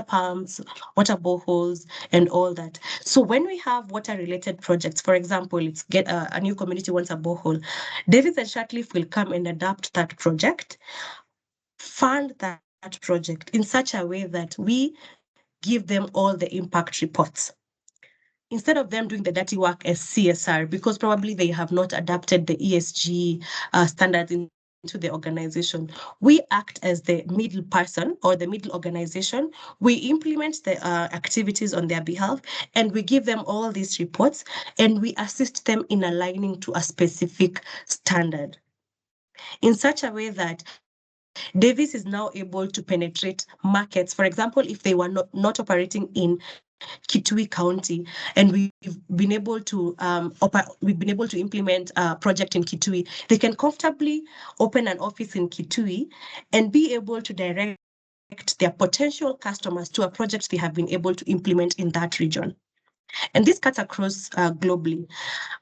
[SPEAKER 1] pumps, water boreholes, and all that. So when we have water-related projects, for example, it's a new community wants a borehole, Davies and Shartleaf will come and adapt that project, fund that project in such a way that we give them all the impact reports, instead of them doing the dirty work as CSR, because probably they have not adapted the ESG standards into the organization. We act as the middle person or the middle organization. We implement the activities on their behalf, and we give them all these reports, and we assist them in aligning to a specific standard in such a way that Davis is now able to penetrate markets. For example, if they were not operating in Kitui County, and we've been able to implement a project in Kitui, they can comfortably open an office in Kitui and be able to direct their potential customers to a project they have been able to implement in that region. And this cuts across globally.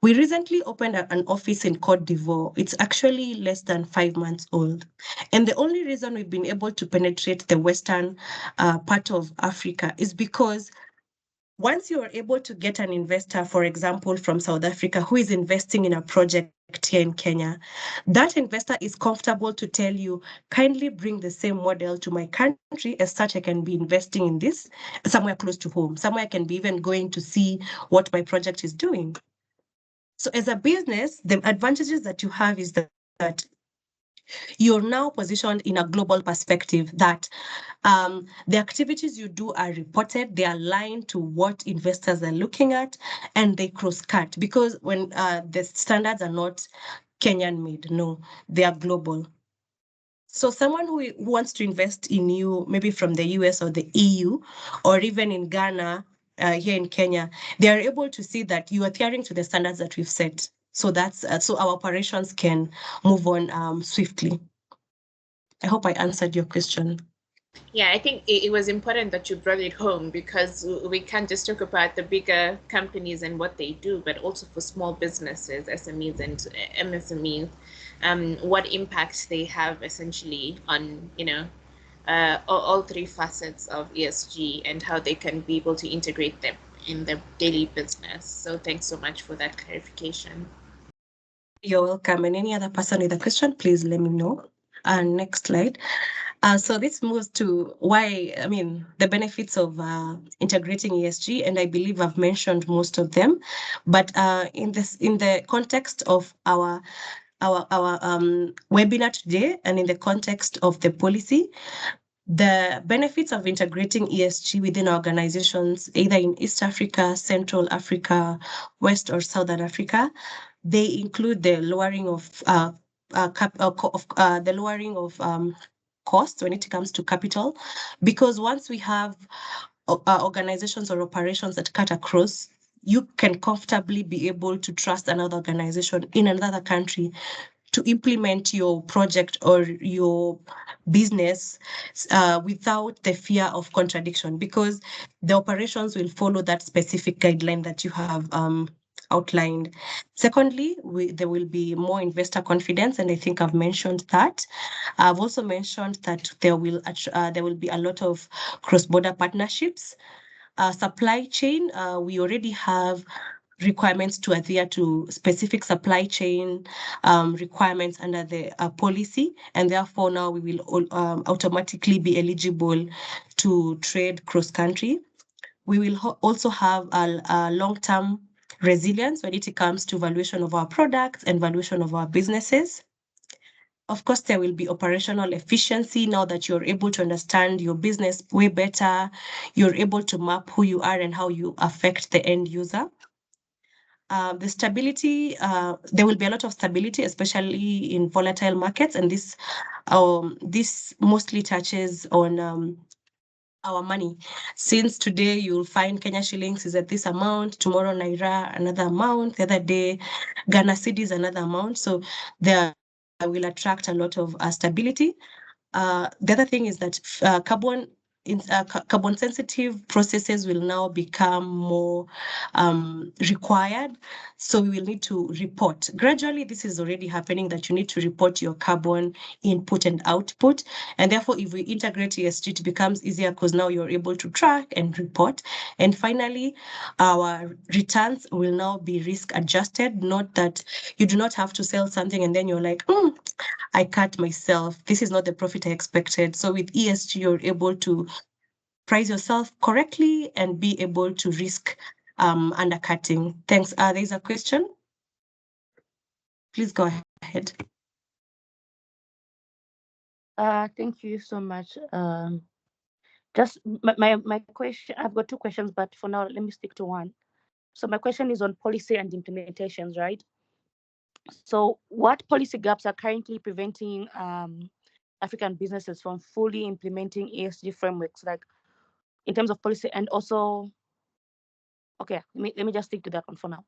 [SPEAKER 1] We recently opened an office in Cote d'Ivoire. It's actually less than 5 months old. And the only reason we've been able to penetrate the western part of Africa is because once you are able to get an investor, for example, from South Africa, who is investing in a project here in Kenya, that investor is comfortable to tell you, kindly bring the same model to my country, as such I can be investing in this somewhere close to home, somewhere I can be even going to see what my project is doing. So as a business, the advantages that you have is that you're now positioned in a global perspective that the activities you do are reported, they align to what investors are looking at, and they cross-cut, because when the standards are not Kenyan made, no, they are global. So someone who wants to invest in you, maybe from the US or the EU, or even in Ghana, here in Kenya, they are able to see that you are adhering to the standards that we've set. So that's so our operations can move on swiftly. I hope I answered your question.
[SPEAKER 2] Yeah, I think it was important that you brought it home, because we can't just talk about the bigger companies and what they do, but also for small businesses, SMEs and MSMEs, what impacts they have essentially on, all three facets of ESG and how they can be able to integrate them in their daily business. So thanks so much for that clarification.
[SPEAKER 1] You're welcome. And any other person with a question, please let me know. Next slide. So this moves to the benefits of integrating ESG, and I believe I've mentioned most of them. But in the context of our webinar today, and in the context of the policy, the benefits of integrating ESG within organizations, either in East Africa, Central Africa, West or Southern Africa, they include the lowering of costs when it comes to capital, because once we have organizations or operations that cut across, you can comfortably be able to trust another organization in another country to implement your project or your business without the fear of contradiction, because the operations will follow that specific guideline that you have outlined. Secondly, there will be more investor confidence, and I think I've mentioned that. I've also mentioned that there will be a lot of cross-border partnerships. Supply chain, we already have requirements to adhere to specific supply chain requirements under the policy, and therefore now we will automatically be eligible to trade cross-country. We will also have a long-term resilience when it comes to valuation of our products and valuation of our businesses. Of course, there will be operational efficiency now that you're able to understand your business way better. You're able to map who you are and how you affect the end user. The stability, there will be a lot of stability, especially in volatile markets, and this mostly touches on our money. Since today you'll find Kenya shillings is at this amount, tomorrow Naira another amount, the other day Ghana cedis another amount. So there will attract a lot of stability. The other thing is that carbon sensitive processes will now become more required. So we will need to report. Gradually, this is already happening, that you need to report your carbon input and output. And therefore, if we integrate ESG, it becomes easier because now you're able to track and report. And finally, our returns will now be risk adjusted, not that you do not have to sell something and then you're like, I cut myself. This is not the profit I expected. So with ESG, you're able to price yourself correctly and be able to risk undercutting. Thanks. There's a question. Please go ahead.
[SPEAKER 8] Thank you so much. Just my question, I've got two questions, but for now, let me stick to one. So my question is on policy and implementations, right? So what policy gaps are currently preventing African businesses from fully implementing ESG frameworks, like in terms of policy? And also, okay, let me just stick to that one for now.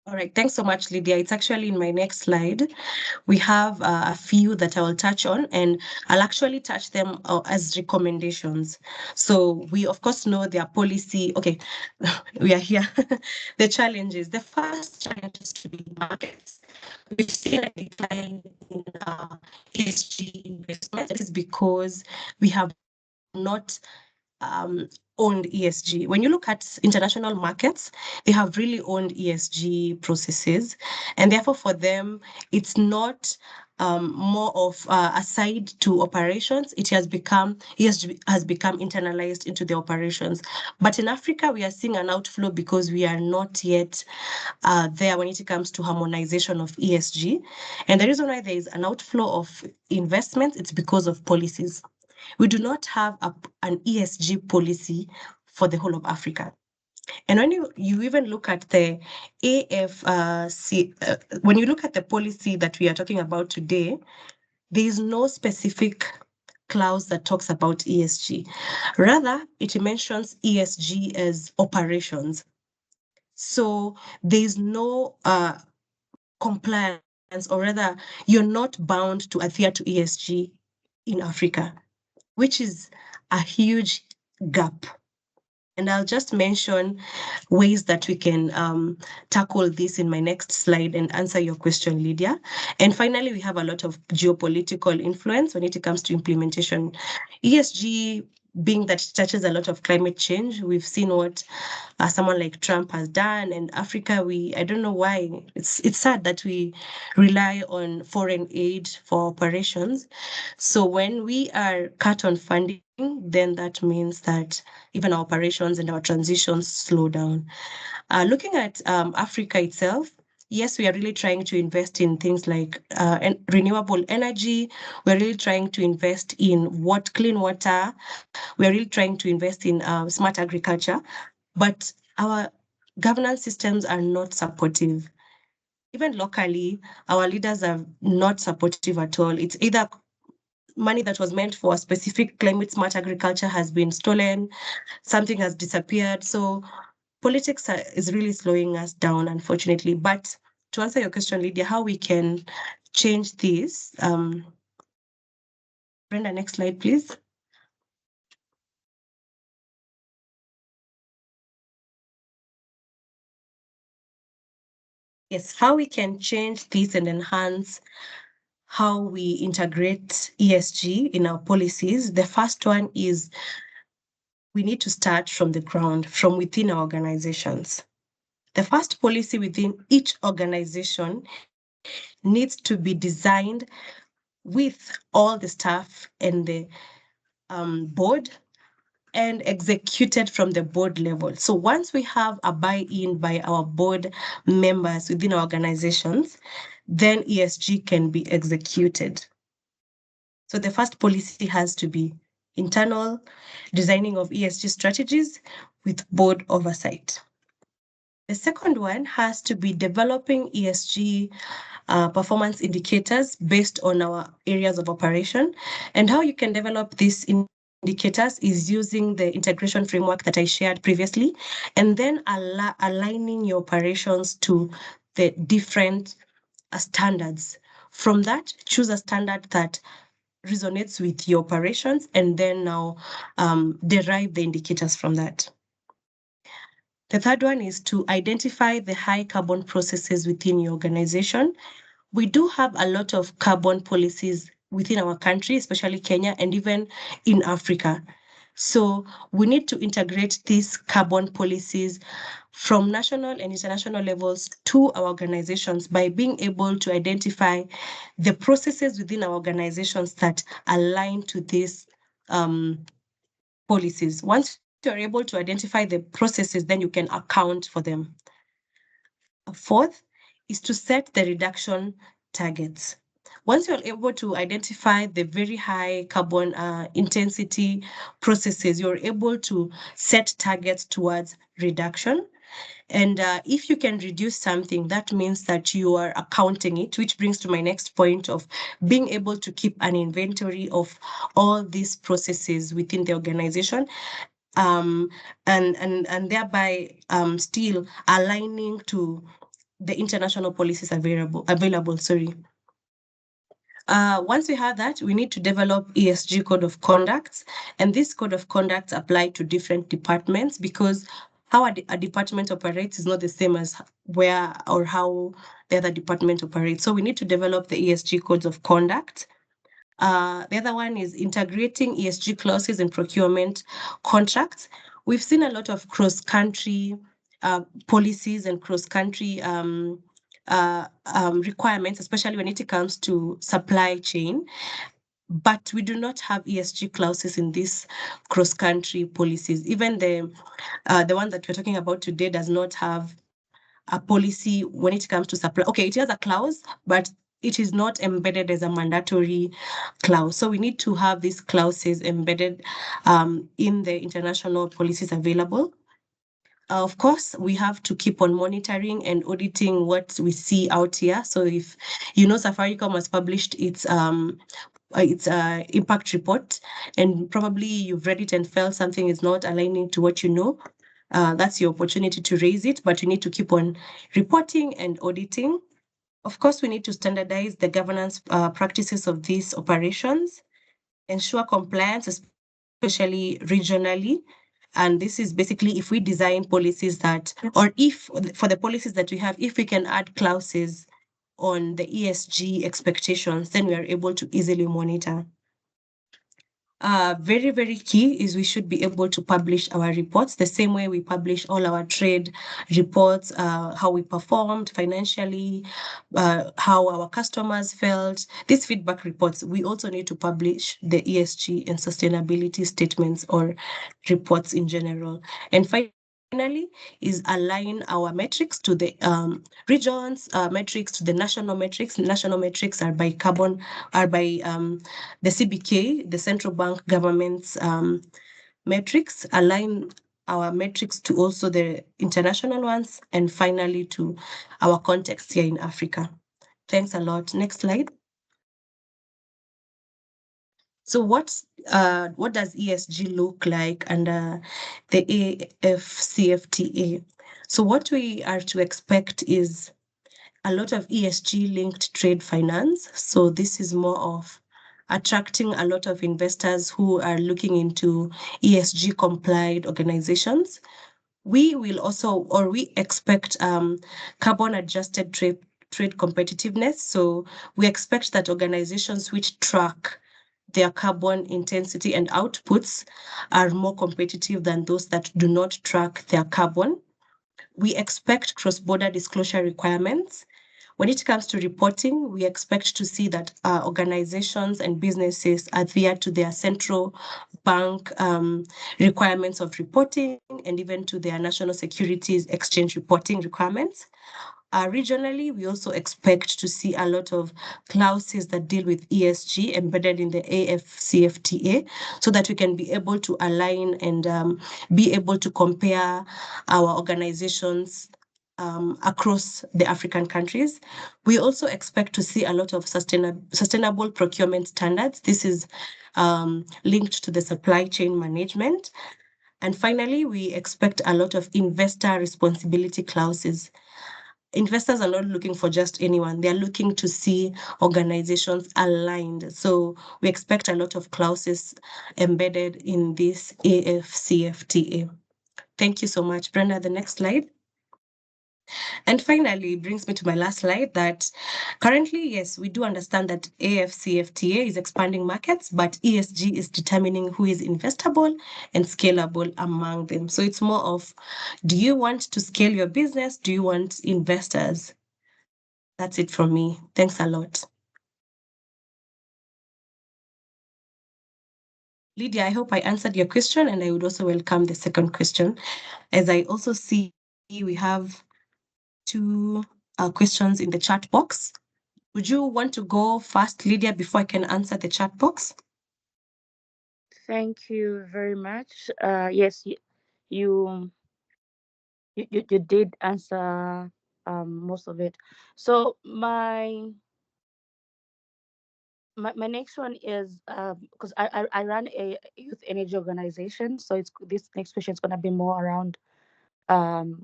[SPEAKER 1] All right, thanks so much, Lydia. It's actually in my next slide. We have a few that I will touch on, and I'll actually touch them as recommendations. So we, of course, know their policy. Okay, we are here. The challenges. The first challenge is to be markets. We've seen a decline in ESG investment. That is because we have not owned ESG. When you look at international markets, they have really owned ESG processes, and therefore for them, it's not more of a side to operations. It has become, ESG has become internalized into the operations. But in Africa, we are seeing an outflow because we are not yet there when it comes to harmonization of ESG. And the reason why there is an outflow of investments, it's because of policies. We do not have an ESG policy for the whole of Africa. And when you even look at the when you look at the policy that we are talking about today, there is no specific clause that talks about ESG. Rather, it mentions ESG as operations. So there is no compliance, or rather, you're not bound to adhere to ESG in Africa, which is a huge gap. And I'll just mention ways that we can tackle this in my next slide and answer your question, Lydia. And finally, we have a lot of geopolitical influence when it comes to implementation. ESG, being that it touches a lot of climate change, we've seen what someone like Trump has done. And Africa, I don't know why, it's sad that we rely on foreign aid for operations. So when we are cut on funding, then that means that even our operations and our transitions slow down. Looking at Africa itself, yes, we are really trying to invest in things like renewable energy. We're really trying to invest in clean water. We're really trying to invest in smart agriculture, but our governance systems are not supportive. Even locally, our leaders are not supportive at all. It's either money that was meant for a specific climate smart agriculture has been stolen, something has disappeared. So politics is really slowing us down, unfortunately. But to answer your question, Lydia, how we can change this, Brenda, next slide, please. Yes, how we can change this and enhance how we integrate ESG in our policies. The first one is we need to start from the ground, from within our organizations. The first policy within each organization needs to be designed with all the staff and the board and executed from the board level. So once we have a buy-in by our board members within our organizations, then ESG can be executed. So the first policy has to be internal designing of ESG strategies with board oversight. The second one has to be developing ESG performance indicators based on our areas of operation. And how you can develop these indicators is using the integration framework that I shared previously, and then aligning your operations to the different standards. From that, choose a standard that resonates with your operations, and then now derive the indicators from that. The third one is to identify the high carbon processes within your organization. We do have a lot of carbon policies within our country, especially Kenya, and even in Africa. So we need to integrate these carbon policies from national and international levels to our organizations by being able to identify the processes within our organizations that align to these policies. Once you're able to identify the processes, then you can account for them. Fourth is to set the reduction targets. Once you're able to identify the very high carbon intensity processes, you're able to set targets towards reduction. And if you can reduce something, that means that you are accounting it, which brings to my next point of being able to keep an inventory of all these processes within the organization, and thereby still aligning to the international policies available. Once we have that, we need to develop ESG code of conducts, and this code of conducts apply to different departments, because how a department operates is not the same as where or how the other department operates. So we need to develop the ESG codes of conduct. The other one is integrating ESG clauses in procurement contracts. we've seen a lot of cross-country policies and cross-country requirements, especially when it comes to supply chain. But we do not have ESG clauses in these cross-country policies. Even the one that we're talking about today does not have a policy when it comes to supply. Okay, it has a clause, but it is not embedded as a mandatory clause. So we need to have these clauses embedded in the international policies available. Of course, we have to keep on monitoring and auditing what we see out here. So if you know Safaricom has published its impact report, and probably you've read it and felt something is not aligning to what you know, that's your opportunity to raise it, but you need to keep on reporting and auditing. Of course, we need to standardize the governance practices of these operations, ensure compliance, especially regionally. And this is basically if we design policies that, or if for the policies that we have, if we can add clauses on the ESG expectations, then we are able to easily monitor. Very, very key is we should be able to publish our reports the same way we publish all our trade reports, how we performed financially, how our customers felt. These feedback reports, we also need to publish the ESG and sustainability statements or reports in general. And finally is align our metrics to the regions, metrics to the national metrics. National metrics are by the CBK, the central bank government's metrics. Align our metrics to also the international ones, and finally to our context here in Africa. Thanks a lot. Next slide. So what does ESG look like under the AfCFTA? So what we are to expect is a lot of ESG linked trade finance. So this is more of attracting a lot of investors who are looking into ESG compliant organizations. We will also, or we expect carbon adjusted trade competitiveness. So we expect that organizations which track their carbon intensity and outputs are more competitive than those that do not track their carbon. We expect cross-border disclosure requirements. When it comes to reporting, we expect to see that organizations and businesses adhere to their central bank requirements of reporting, and even to their national securities exchange reporting requirements. Regionally, we also expect to see a lot of clauses that deal with ESG embedded in the AfCFTA, so that we can be able to align and be able to compare our organizations across the African countries. We also expect to see a lot of sustainable procurement standards. This is linked to the supply chain management. And finally, we expect a lot of investor responsibility clauses. Investors are not looking for just anyone. They're looking to see organizations aligned. So we expect a lot of clauses embedded in this AfCFTA. Thank you so much. Brenda, the next slide. And finally, brings me to my last slide, that currently, yes, we do understand that AfCFTA is expanding markets, but ESG is determining who is investable and scalable among them. So it's more of, do you want to scale your business? Do you want investors? That's it from me. Thanks a lot. Lydia, I hope I answered your question, and I would also welcome the second question, as I also see we have two questions in the chat box. Would you want to go first, Lydia, before I can answer the chat box?
[SPEAKER 8] Thank you very much. Yes, you did answer most of it. So my next one is because I run a youth energy organization, so this next question is going to be more around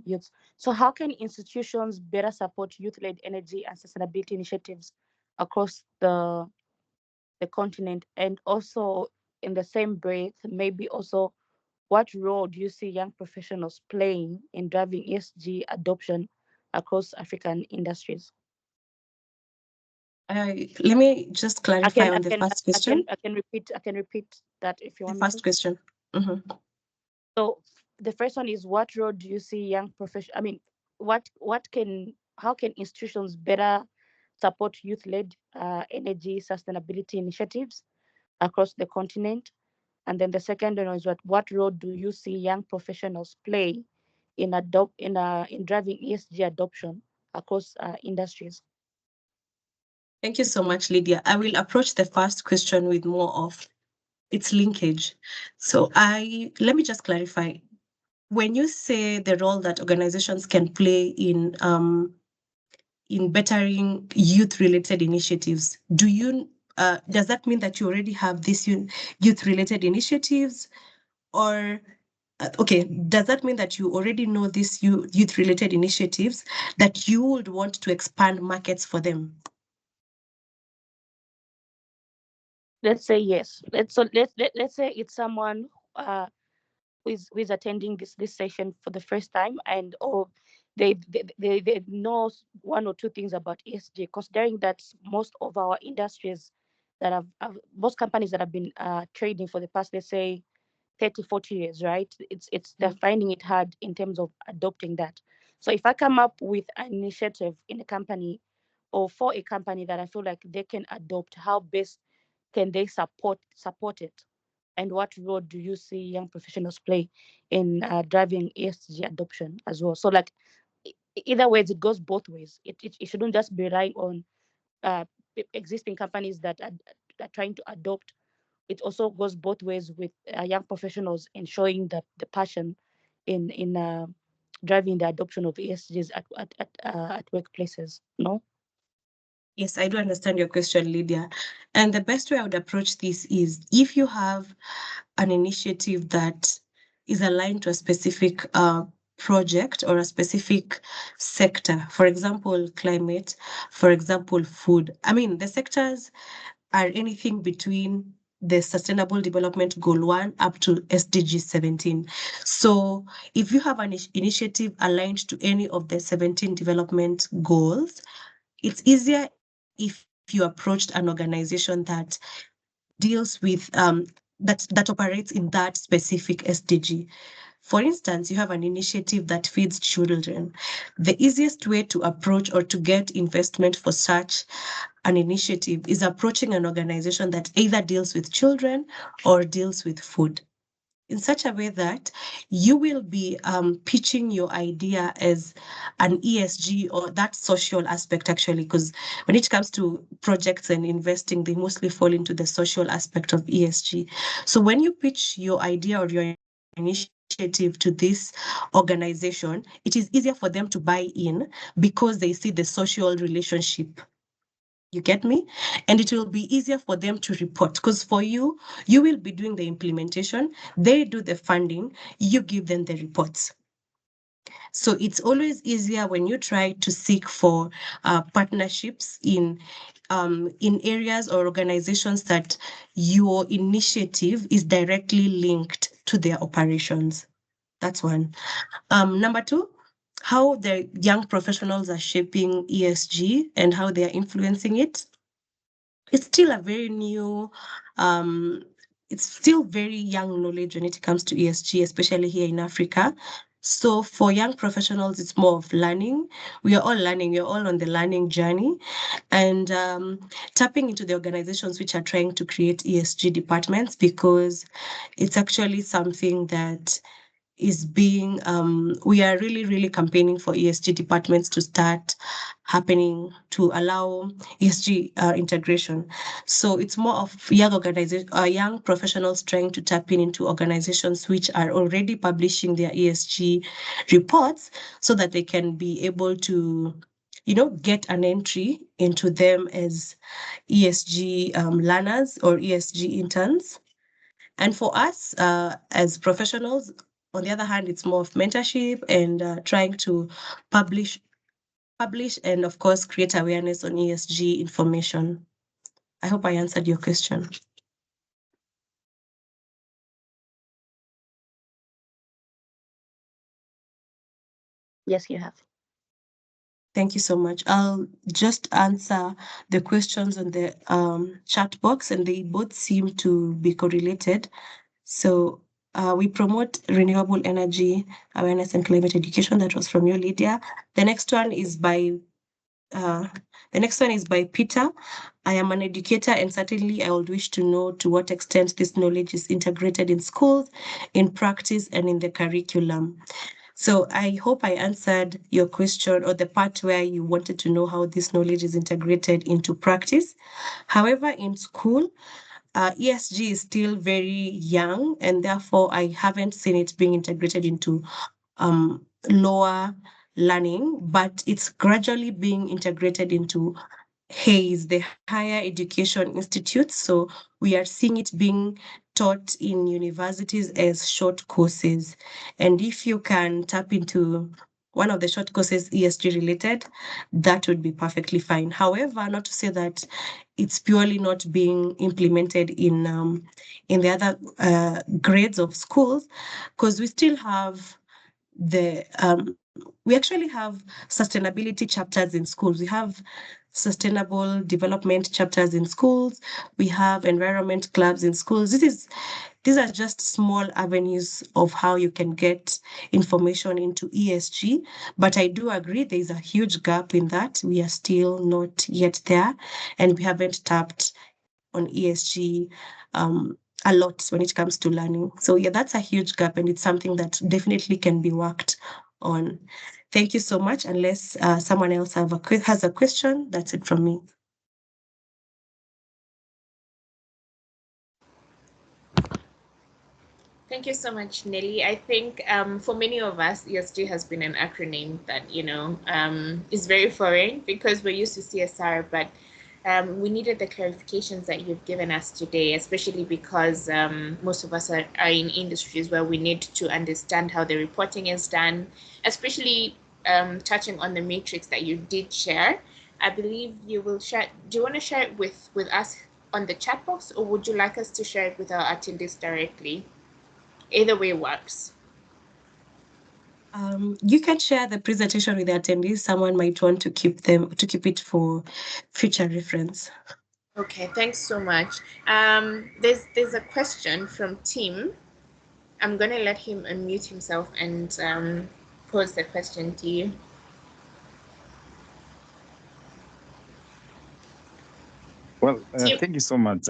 [SPEAKER 8] youth. So how can institutions better support youth-led energy and sustainability initiatives across the continent? And also, in the same breath, maybe also, what role do you see young professionals playing in driving ESG adoption across African industries?
[SPEAKER 1] Let me just clarify on the first question.
[SPEAKER 8] I can repeat that if you want.
[SPEAKER 1] The first question. Mm-hmm.
[SPEAKER 8] So the first one is, what role do you see young profession? I mean, how can institutions better support youth-led energy sustainability initiatives across the continent? And then the second one is, what role do you see young professionals play in driving ESG adoption across industries?
[SPEAKER 1] Thank you so much, Lydia. I will approach the first question with more of its linkage. So let me just clarify. When you say the role that organizations can play in bettering youth-related initiatives, does that mean that you already have these youth-related initiatives, or okay, does that mean that you already know these youth-related initiatives that you would want to expand markets for them?
[SPEAKER 8] Let's say yes. Let's say it's someone who is attending this session for the first time, and they know one or two things about ESG, considering that most of our industries that most companies that have been trading for the past, let's say, 30, 40 years, right? They're finding it hard in terms of adopting that. So if I come up with an initiative in a company or for a company that I feel like they can adopt, how best can they support it? And what role do you see young professionals play in driving ESG adoption as well? So like either ways, it goes both ways. It shouldn't just be relying on uh, existing companies that are trying to adopt. It also goes both ways with young professionals in showing the passion in driving the adoption of ESGs at workplaces. No.
[SPEAKER 1] Yes, I do understand your question, Lydia. And the best way I would approach this is, if you have an initiative that is aligned to a specific project or a specific sector, for example, climate, for example, food. I mean, the sectors are anything between the Sustainable Development Goal 1 up to SDG 17. So if you have an initiative aligned to any of the 17 development goals, it's easier if you approached an organization that deals with that operates in that specific SDG. For instance, you have an initiative that feeds children. The easiest way to approach or to get investment for such an initiative is approaching an organization that either deals with children or deals with food, in such a way that you will be pitching your idea as an ESG or that social aspect, actually, because when it comes to projects and investing, they mostly fall into the social aspect of ESG. So when you pitch your idea or your initiative to this organization, it is easier for them to buy in because they see the social relationship. You get me? And it will be easier for them to report, because for you, you will be doing the implementation, they do the funding, you give them the reports. So it's always easier when you try to seek for partnerships in areas or organizations that your initiative is directly linked to their operations. That's one. Number two, how the young professionals are shaping ESG and how they are influencing it. It's still a very new, it's still very young knowledge when it comes to ESG, especially here in Africa. So for young professionals, it's more of learning. We are all learning. We are all on the learning journey, and tapping into the organizations which are trying to create ESG departments, because it's actually something that is being, we are really, really campaigning for ESG departments to start happening to allow ESG integration. So it's more of young professionals trying to tap into organizations which are already publishing their ESG reports so that they can be able to, get an entry into them as ESG learners or ESG interns. And for us as professionals, on the other hand, it's more of mentorship and trying to publish, and of course, create awareness on ESG information. I hope I answered your question.
[SPEAKER 8] Yes, you have.
[SPEAKER 1] Thank you so much. I'll just answer the questions on the chat box, and they both seem to be correlated. So We promote renewable energy awareness and climate education. That was from you, Lydia. The next one is by Peter. I am an educator, and certainly I would wish to know to what extent this knowledge is integrated in schools, in practice, and in the curriculum. So I hope I answered your question, or the part where you wanted to know how this knowledge is integrated into practice. However, in school, ESG is still very young, and therefore I haven't seen it being integrated into lower learning, but it's gradually being integrated into HAYS, the Higher Education Institute. So we are seeing it being taught in universities as short courses. And if you can tap into one of the short courses ESG related, that would be perfectly fine. However, not to say that it's purely not being implemented in the other grades of schools, because we still have we actually have sustainability chapters in schools. We have sustainable development chapters in schools. We have environment clubs in schools. These are just small avenues of how you can get information into ESG. But I do agree there is a huge gap in that. We are still not yet there, and we haven't tapped on ESG a lot when it comes to learning. So yeah, that's a huge gap, and it's something that definitely can be worked on. Thank you so much. Unless someone else has a question, that's it from me.
[SPEAKER 2] Thank you so much, Nelly. I think for many of us, ESG has been an acronym that, is very foreign because we're used to CSR, but we needed the clarifications that you've given us today, especially because most of us are in industries where we need to understand how the reporting is done, especially touching on the matrix that you did share. I believe you will share. Do you want to share it with us on the chat box, or would you like us to share it with our attendees directly? Either way works.
[SPEAKER 1] You can share the presentation with the attendees. Someone might want to keep it for future reference.
[SPEAKER 2] Okay, thanks so much. There's a question from Tim. I'm gonna let him unmute himself and pose the question to you.
[SPEAKER 7] Well, thank you so much.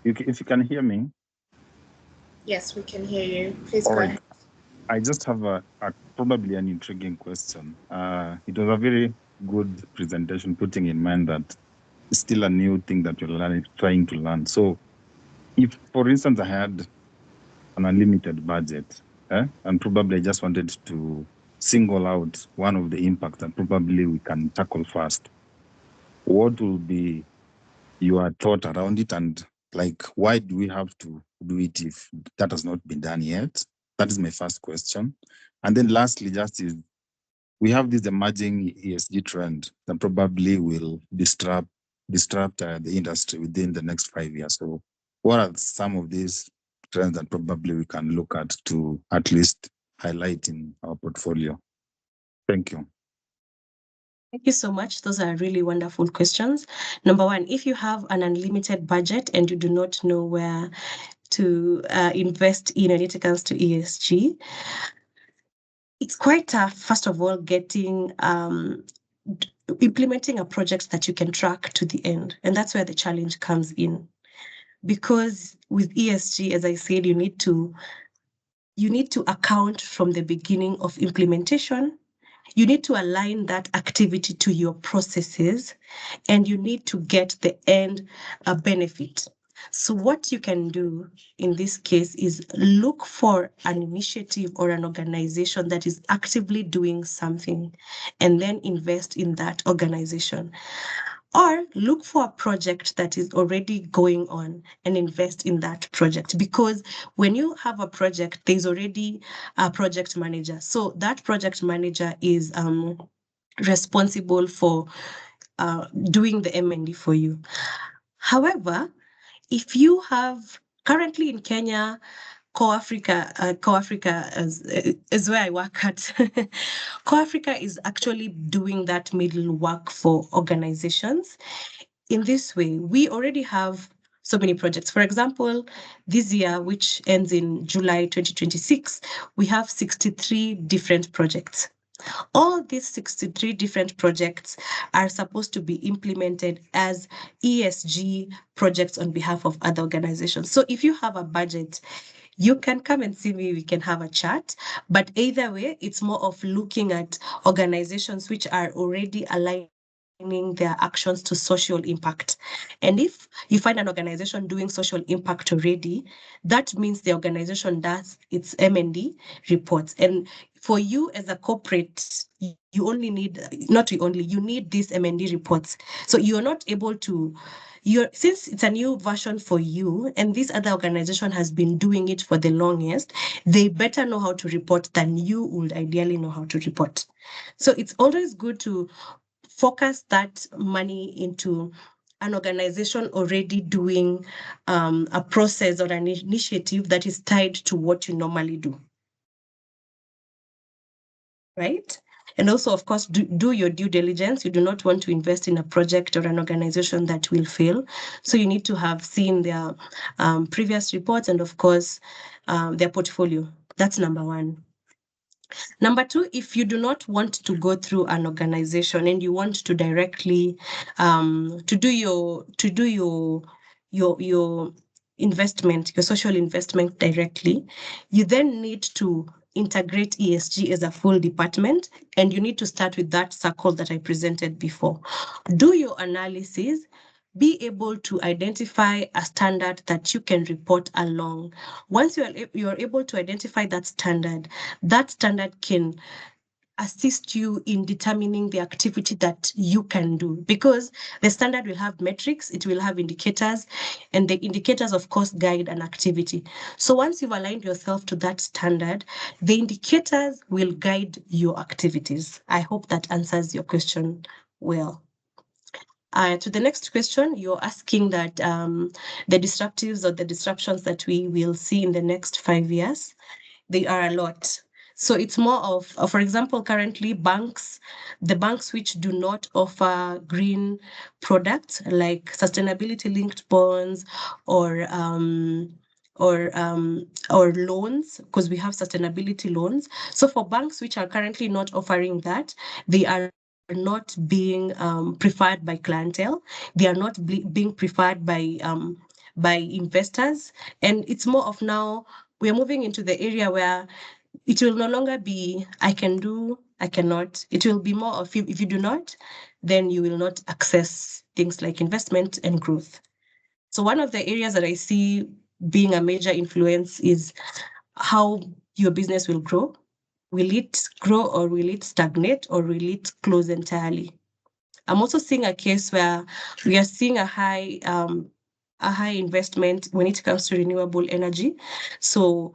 [SPEAKER 7] If you can hear me.
[SPEAKER 2] Yes, we can hear you. Please go ahead.
[SPEAKER 7] I just have a probably an intriguing question. It was a very good presentation, putting in mind that it's still a new thing that you're trying to learn. So if, for instance, I had an unlimited budget, and probably I just wanted to single out one of the impacts that probably we can tackle first, what will be your thought around it, and like, why do we have to do it if that has not been done yet? That is my first question. And then lastly, we have this emerging ESG trend that probably will disrupt the industry within the next 5 years. So what are some of these trends that probably we can look at to at least highlight in our portfolio? Thank you.
[SPEAKER 1] Thank you so much. Those are really wonderful questions. Number one, if you have an unlimited budget and you do not know where to invest in when it comes to ESG, it's quite tough, first of all, implementing a project that you can track to the end. And that's where the challenge comes in. Because with ESG, as I said, you need to account from the beginning of implementation. You need to align that activity to your processes, and you need to get the end benefit. So what you can do in this case is look for an initiative or an organization that is actively doing something, and then invest in that organization. Or look for a project that is already going on and invest in that project. Because when you have a project, there's already a project manager. So that project manager is responsible for doing the M&D for you. However, if you have currently in Kenya, CoAfrica is where I work at. CoAfrica is actually doing that middle work for organizations. In this way, we already have so many projects. For example, this year, which ends in July 2026, we have 63 different projects. All these 63 different projects are supposed to be implemented as ESG projects on behalf of other organizations. So if you have a budget, you can come and see me, we can have a chat. But either way, it's more of looking at organizations which are already aligning their actions to social impact. And if you find an organization doing social impact already, that means the organization does its M&D reports. And for you as a corporate, you only need, not you only, you need these M&D reports. So you're not able to, since it's a new version for you and this other organization has been doing it for the longest, they better know how to report than you would ideally know how to report. So it's always good to focus that money into an organization already doing a process or an initiative that is tied to what you normally do. Right? And also, of course, do your due diligence. You do not want to invest in a project or an organization that will fail. So you need to have seen their previous reports and, of course, their portfolio. That's number one. Number two, if you do not want to go through an organization and you want to directly to do your investment, your social investment directly, you then need to integrate ESG as a full department, and you need to start with that circle that I presented before. Do your analysis, be able to identify a standard that you can report along. Once you are able to identify that standard can assist you in determining the activity that you can do, because the standard will have metrics, it will have indicators, and the indicators, of course, guide an activity. So once you've aligned yourself to that standard, the indicators will guide your activities. I hope that answers your question well. To the next question, you're asking that the disruptives or the disruptions that we will see in the next 5 years, they are a lot. So it's more of, for example, currently the banks which do not offer green products like sustainability-linked bonds or loans, because we have sustainability loans. So for banks which are currently not offering that, they are not being preferred by clientele. They are not being preferred by investors. And it's more of now, we are moving into the area where it will no longer be, I can do, I cannot. It will be more of, if you do not, then you will not access things like investment and growth. So one of the areas that I see being a major influence is how your business will grow. Will it grow or will it stagnate or will it close entirely? I'm also seeing a case where we are seeing a high investment when it comes to renewable energy. So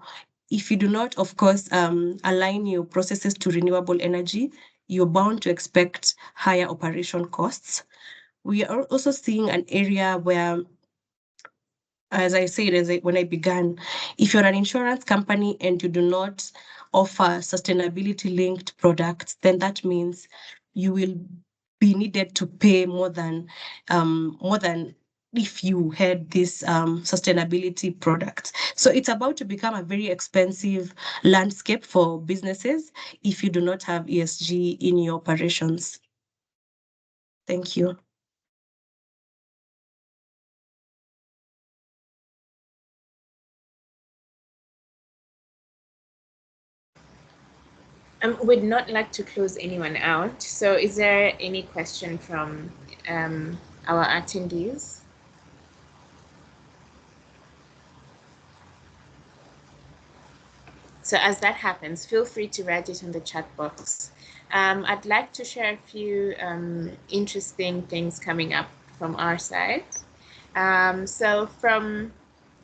[SPEAKER 1] if you do not, of course, align your processes to renewable energy, you're bound to expect higher operation costs. We are also seeing an area where, as I said, when I began, if you're an insurance company and you do not offer sustainability-linked products, then that means you will be needed to pay more than if you had this sustainability product. So it's about to become a very expensive landscape for businesses if you do not have ESG in your operations. Thank you.
[SPEAKER 2] We'd not like to close anyone out. So is there any question from our attendees? So as that happens, feel free to write it in the chat box. I'd like to share a few interesting things coming up from our side. So from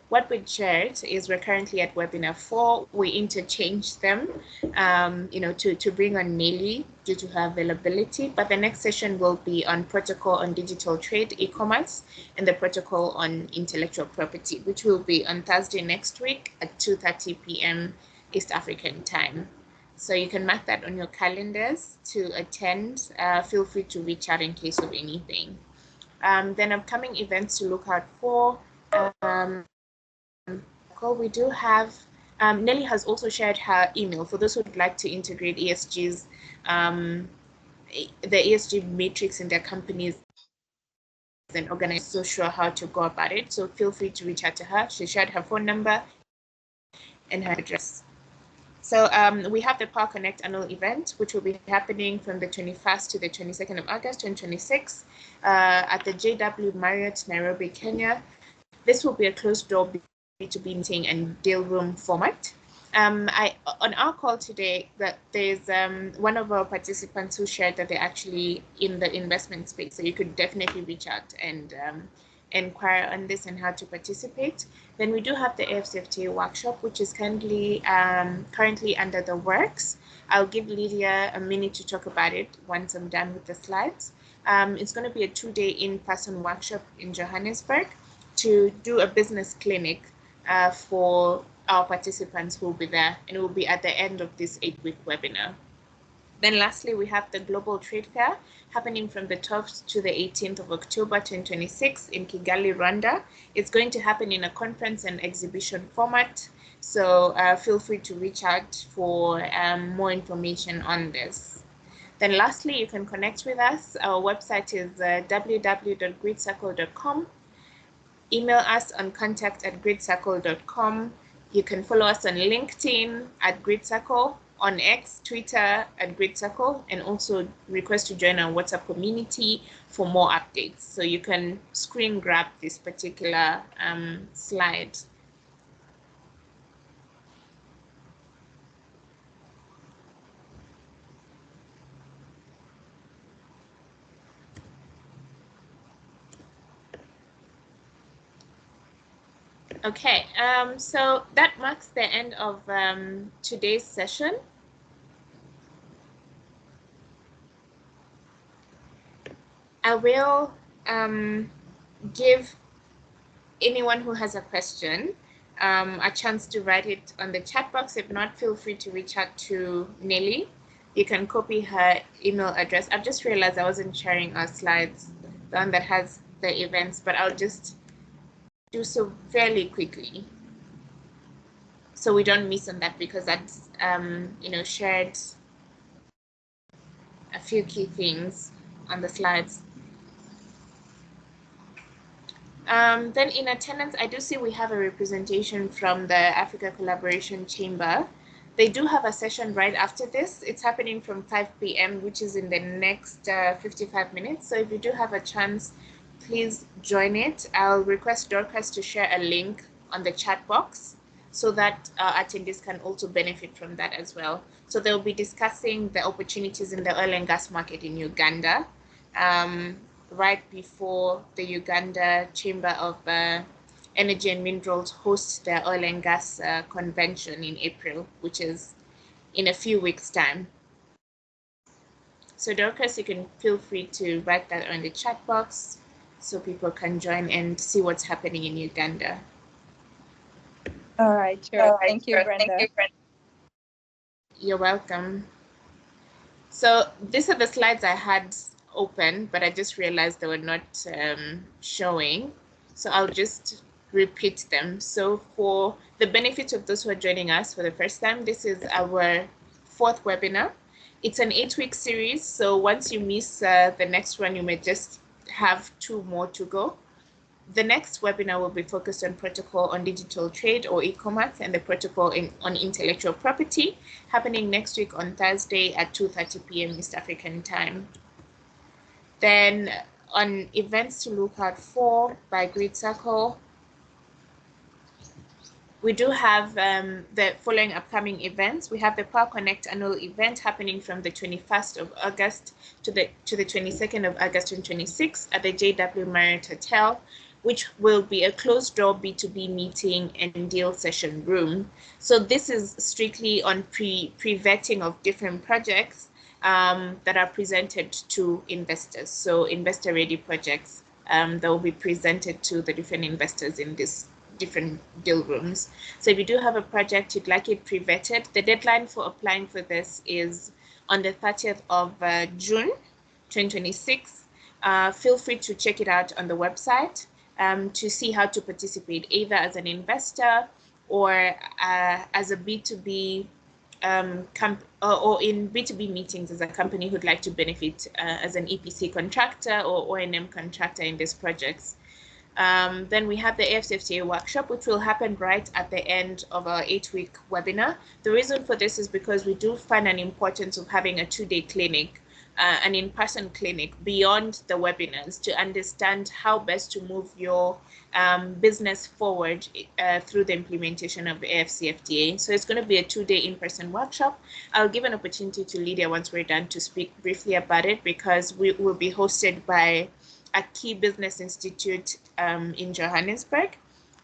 [SPEAKER 2] what we shared is we're currently at webinar 4. We interchanged them, to bring on Nelly due to her availability. But the next session will be on protocol on digital trade, e-commerce, and the protocol on intellectual property, which will be on Thursday next week at 2:30 p.m. East African time. So you can mark that on your calendars to attend. Feel free to reach out in case of anything. Then upcoming events to look out for. We do have, Nelly has also shared her email for those who would like to integrate ESG's, the ESG matrix in their companies and organize, so sure how to go about it. So feel free to reach out to her. She shared her phone number and her address. So we have the Power Connect annual event, which will be happening from the 21st to the 22nd of August 2026 at the JW Marriott, Nairobi, Kenya. This will be a closed-door B2B meeting and deal room format. On our call today, that there's one of our participants who shared that they're actually in the investment space. So you could definitely reach out and inquire on this and how to participate. Then we do have the AfCFTA workshop, which is currently under the works. I'll give Lydia a minute to talk about it once I'm done with the slides. It's going to be a 2-day in-person workshop in Johannesburg to do a business clinic for our participants who will be there, and it will be at the end of this 8-week webinar. Then lastly, we have the Global Trade Fair happening from the 12th to the 18th of October 2026 in Kigali, Rwanda. It's going to happen in a conference and exhibition format, so feel free to reach out for more information on this. Then lastly, you can connect with us. Our website is www.gridcircle.com. Email us on contact@gridcircle.com. You can follow us on LinkedIn @gridcircle, on X, Twitter @gridcircle, and also request to join our WhatsApp community for more updates. So you can screen grab this particular slide. Okay, so that marks the end of today's session. I will give anyone who has a question a chance to write it on the chat box. If not, feel free to reach out to Nelly. You can copy her email address. I've just realized I wasn't sharing our slides, the one that has the events, but I'll just do so fairly quickly so we don't miss on that, because that's shared a few key things on the slides. Then in attendance, I do see we have a representation from the Africa Collaboration Chamber. They do have a session right after this. It's happening from 5 p.m., which is in the next 55 minutes. So if you do have a chance, please join it. I'll request Dorcas to share a link on the chat box so that attendees can also benefit from that as well. So they'll be discussing the opportunities in the oil and gas market in Uganda, right before the Uganda Chamber of Energy and Minerals hosts their oil and gas convention in April, which is in a few weeks' time. So Dorcas, you can feel free to write that on the chat box so people can join and see what's happening in Uganda.
[SPEAKER 4] All right, sure. Thank you, Brenda.
[SPEAKER 2] You're welcome. So these are the slides I had open, but I just realized they were not showing. So I'll just repeat them. So for the benefit of those who are joining us for the first time, this is our 4th webinar. It's an 8-week series. So once you miss the next one, you may just have 2 more to go. The next webinar will be focused on protocol on digital trade or e-commerce and the protocol on intellectual property, happening next week on Thursday at 2:30 p.m. East African time. Then on events to look out for by Grid Circle, we do have the following upcoming events. We have the Power Connect annual event happening from the 21st of August to the 22nd of August 2026 at the JW Marriott Hotel, which will be a closed-door B2B meeting and deal session room. So this is strictly on pre-vetting of different projects that are presented to investors. So investor-ready projects that will be presented to the different investors in this different deal rooms. So if you do have a project you'd like it pre-vetted, the deadline for applying for this is on the 30th of June 2026. Feel free to check it out on the website. to see how to participate, either as an investor or as a B2B or in B2B meetings as a company who'd like to benefit as an EPC contractor or O&M contractor in these projects. Then we have the AfCFTA workshop, which will happen right at the end of our 8-week webinar. The reason for this is because we do find an importance of having a 2-day clinic, an in-person clinic beyond the webinars, to understand how best to move your business forward through the implementation of the AfCFTA. So it's going to be a 2-day in-person workshop. I'll give an opportunity to Lydia once we're done to speak briefly about it, because we will be hosted by a key business institute in Johannesburg.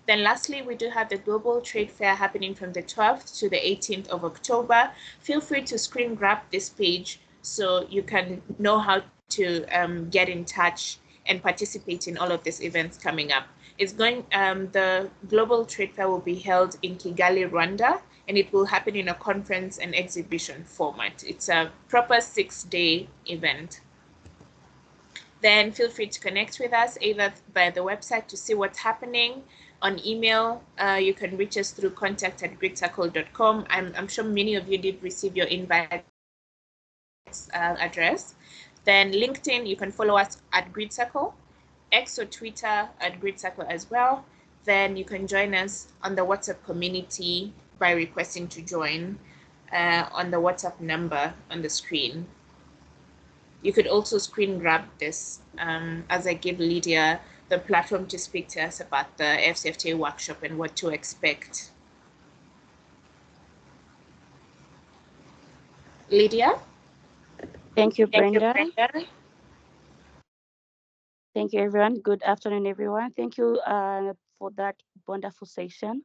[SPEAKER 2] Then lastly, we do have the Global Trade Fair happening from the 12th to the 18th of October. Feel free to screen grab this page so you can know how to get in touch and participate in all of these events coming up. It's going, the Global Trade Fair will be held in Kigali, Rwanda, and it will happen in a conference and exhibition format. It's a proper 6-day event. Then feel free to connect with us either via the website to see what's happening, on email. You can reach us through contact@gridcircle.com. I'm sure many of you did receive your invite address. Then LinkedIn, you can follow us at GridCircle, X or Twitter at GridCircle as well. Then you can join us on the WhatsApp community by requesting to join on the WhatsApp number on the screen. You could also screen grab this as I give Lydia the platform to speak to us about the AfCFTA workshop and what to expect. Lydia?
[SPEAKER 8] Thank you, Brenda. Thank you, everyone. Good afternoon, everyone. Thank you for that wonderful session.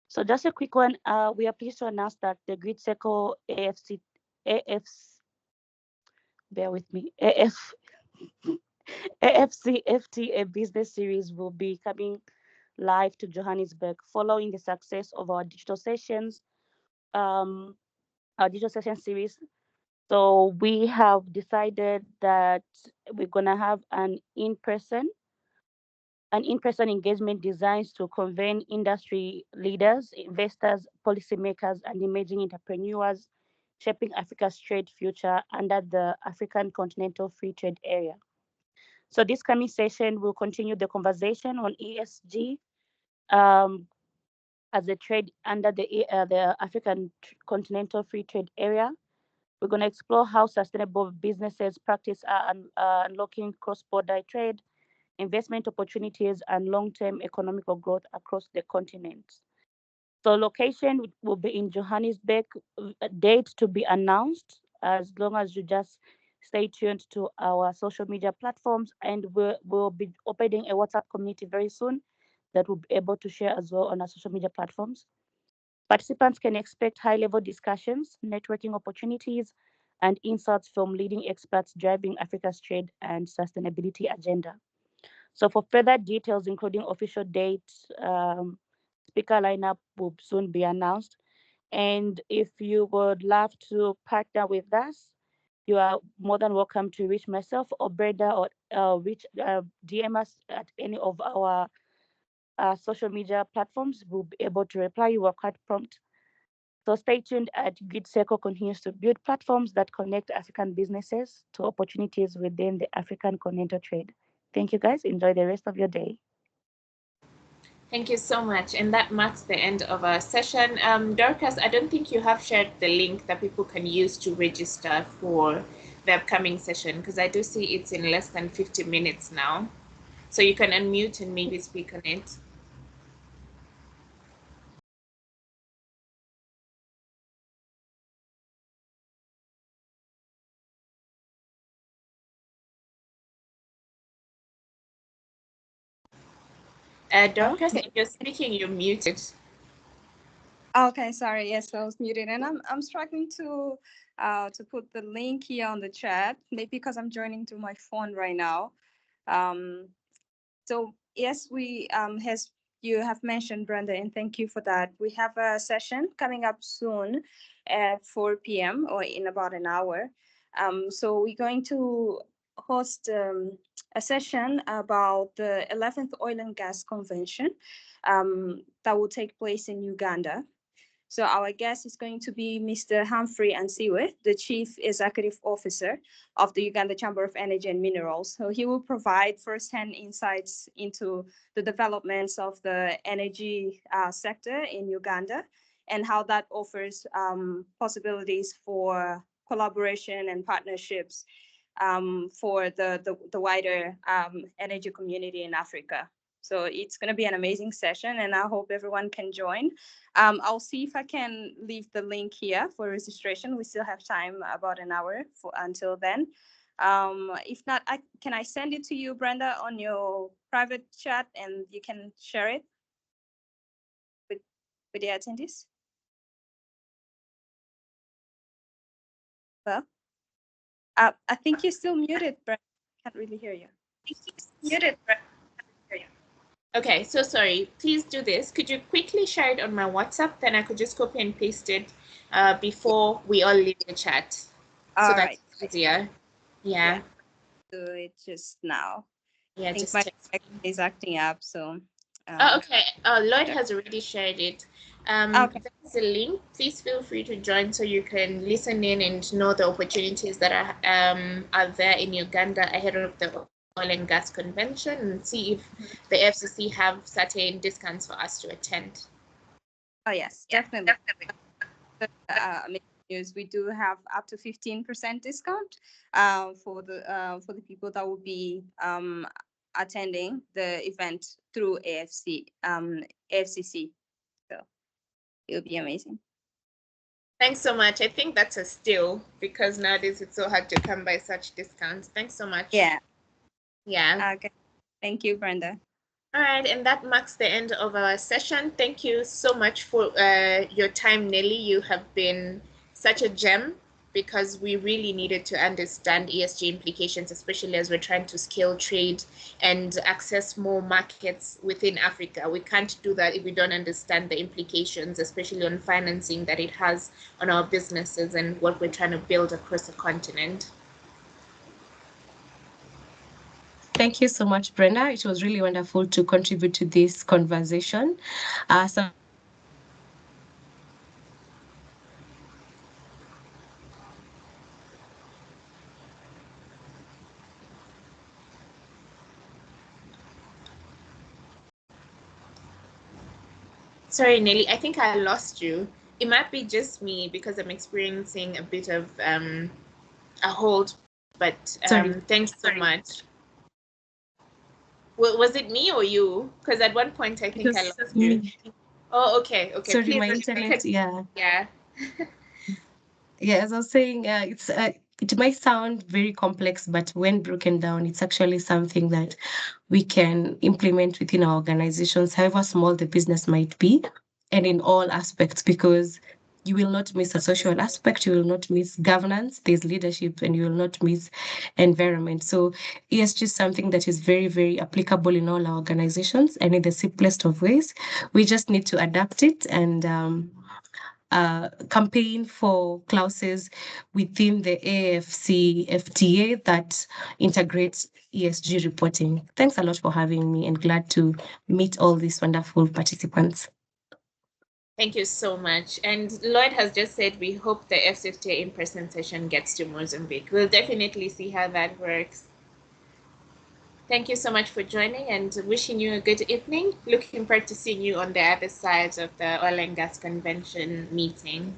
[SPEAKER 8] So just a quick one. We are pleased to announce that the GridCircle AfCFTA Business Series will be coming live to Johannesburg following the success of our digital sessions, our digital session series. So we have decided that we're gonna have an in-person engagement designed to convene industry leaders, investors, policymakers, and emerging entrepreneurs shaping Africa's trade future under the African Continental Free Trade Area. So this coming session will continue the conversation on ESG as a trade under the African Continental Free Trade Area. We're going to explore how sustainable businesses practice unlocking cross-border trade, investment opportunities, and long-term economical growth across the continent. So location will be in Johannesburg, date to be announced, as long as you just stay tuned to our social media platforms, and we'll be opening a WhatsApp community very soon that we'll be able to share as well on our social media platforms. Participants can expect high-level discussions, networking opportunities, and insights from leading experts driving Africa's trade and sustainability agenda. So for further details, including official dates, speaker lineup will soon be announced. And if you would love to partner with us, you are more than welcome to reach myself or Brenda or DM us at any of our social media platforms. We'll be able to reply. You are quite prompt. So stay tuned as GridCircle continues to build platforms that connect African businesses to opportunities within the African continental trade. Thank you, guys. Enjoy the rest of your day.
[SPEAKER 2] Thank you so much. And that marks the end of our session. Dorcas, I don't think you have shared the link that people can use to register for the upcoming session, because I do see it's in less than 50 minutes now. So you can unmute and maybe speak on it. Dorcas, if you're speaking, you're muted.
[SPEAKER 4] Okay, sorry. Yes, I was muted, and I'm struggling to put the link here on the chat, maybe because I'm joining through my phone right now. So yes, we as you have mentioned, Brenda, and thank you for that. We have a session coming up soon at 4 p.m. or in about an hour. So we're going to host a session about the 11th Oil and Gas Convention that will take place in Uganda. So our guest is going to be Mr. Humphrey Ansiwe, the Chief Executive Officer of the Uganda Chamber of Energy and Minerals. So he will provide firsthand insights into the developments of the energy sector in Uganda and how that offers possibilities for collaboration and partnerships for the wider energy community in Africa. So it's going to be an amazing session, and I hope everyone can join. I'll see if I can leave the link here for registration. We still have time, about an hour until then. If not, can I send it to you, Brenda, on your private chat, and you can share it with the attendees? Well, I think you're still muted, Brenda. I can't really hear you.
[SPEAKER 2] Muted, Brenda. Okay, so sorry. Please do this. Could you quickly share it on my WhatsApp? Then I could just copy and paste it before we all leave the chat. So that's easier. Yeah.
[SPEAKER 4] Do it just now.
[SPEAKER 2] Yeah,
[SPEAKER 4] I think
[SPEAKER 2] just
[SPEAKER 4] my connection is acting up, so.
[SPEAKER 2] Oh, okay. Lloyd has already shared it.
[SPEAKER 4] Okay.
[SPEAKER 2] There's a link. Please feel free to join so you can listen in and know the opportunities that are there in Uganda ahead of the Oil and Gas Convention, and see if the FCC have certain discounts for us to attend.
[SPEAKER 4] Oh yes, definitely. We do have up to 15% discount for the people that will be attending the event through AFCC. So it'll be amazing.
[SPEAKER 2] Thanks so much. I think that's a steal because nowadays it's so hard to come by such discounts. Thanks so much.
[SPEAKER 4] Yeah.
[SPEAKER 2] Yeah.
[SPEAKER 4] Okay. Thank you, Brenda.
[SPEAKER 2] All right, and that marks the end of our session. Thank you so much for your time, Nelly. You have been such a gem because we really needed to understand ESG implications, especially as we're trying to scale trade and access more markets within Africa. We can't do that if we don't understand the implications, especially on financing that it has on our businesses and what we're trying to build across the continent.
[SPEAKER 1] Thank you so much, Brenda. It was really wonderful to contribute to this conversation.
[SPEAKER 2] Sorry, Nelly, I think I lost you. It might be just me because I'm experiencing a bit of a hold, but thanks so much. Was it me or you? Because at one point I think I lost you. Oh, okay.
[SPEAKER 1] Sorry,
[SPEAKER 2] please,
[SPEAKER 1] my internet, yeah.
[SPEAKER 2] Yeah.
[SPEAKER 1] Yeah, as I was saying, it might sound very complex, but when broken down, it's actually something that we can implement within our organizations, however small the business might be, and in all aspects, because you will not miss a social aspect, you will not miss governance, there's leadership, and you will not miss environment. So ESG is something that is very, very applicable in all our organizations and in the simplest of ways. We just need to adapt it and campaign for clauses within the AfCFTA that integrates ESG reporting. Thanks a lot for having me, and glad to meet all these wonderful participants.
[SPEAKER 2] Thank you so much. And Lloyd has just said we hope the AfCFTA in-person session gets to Mozambique. We'll definitely see how that works. Thank you so much for joining and wishing you a good evening. Looking forward to seeing you on the other side of the Oil and Gas Convention meeting.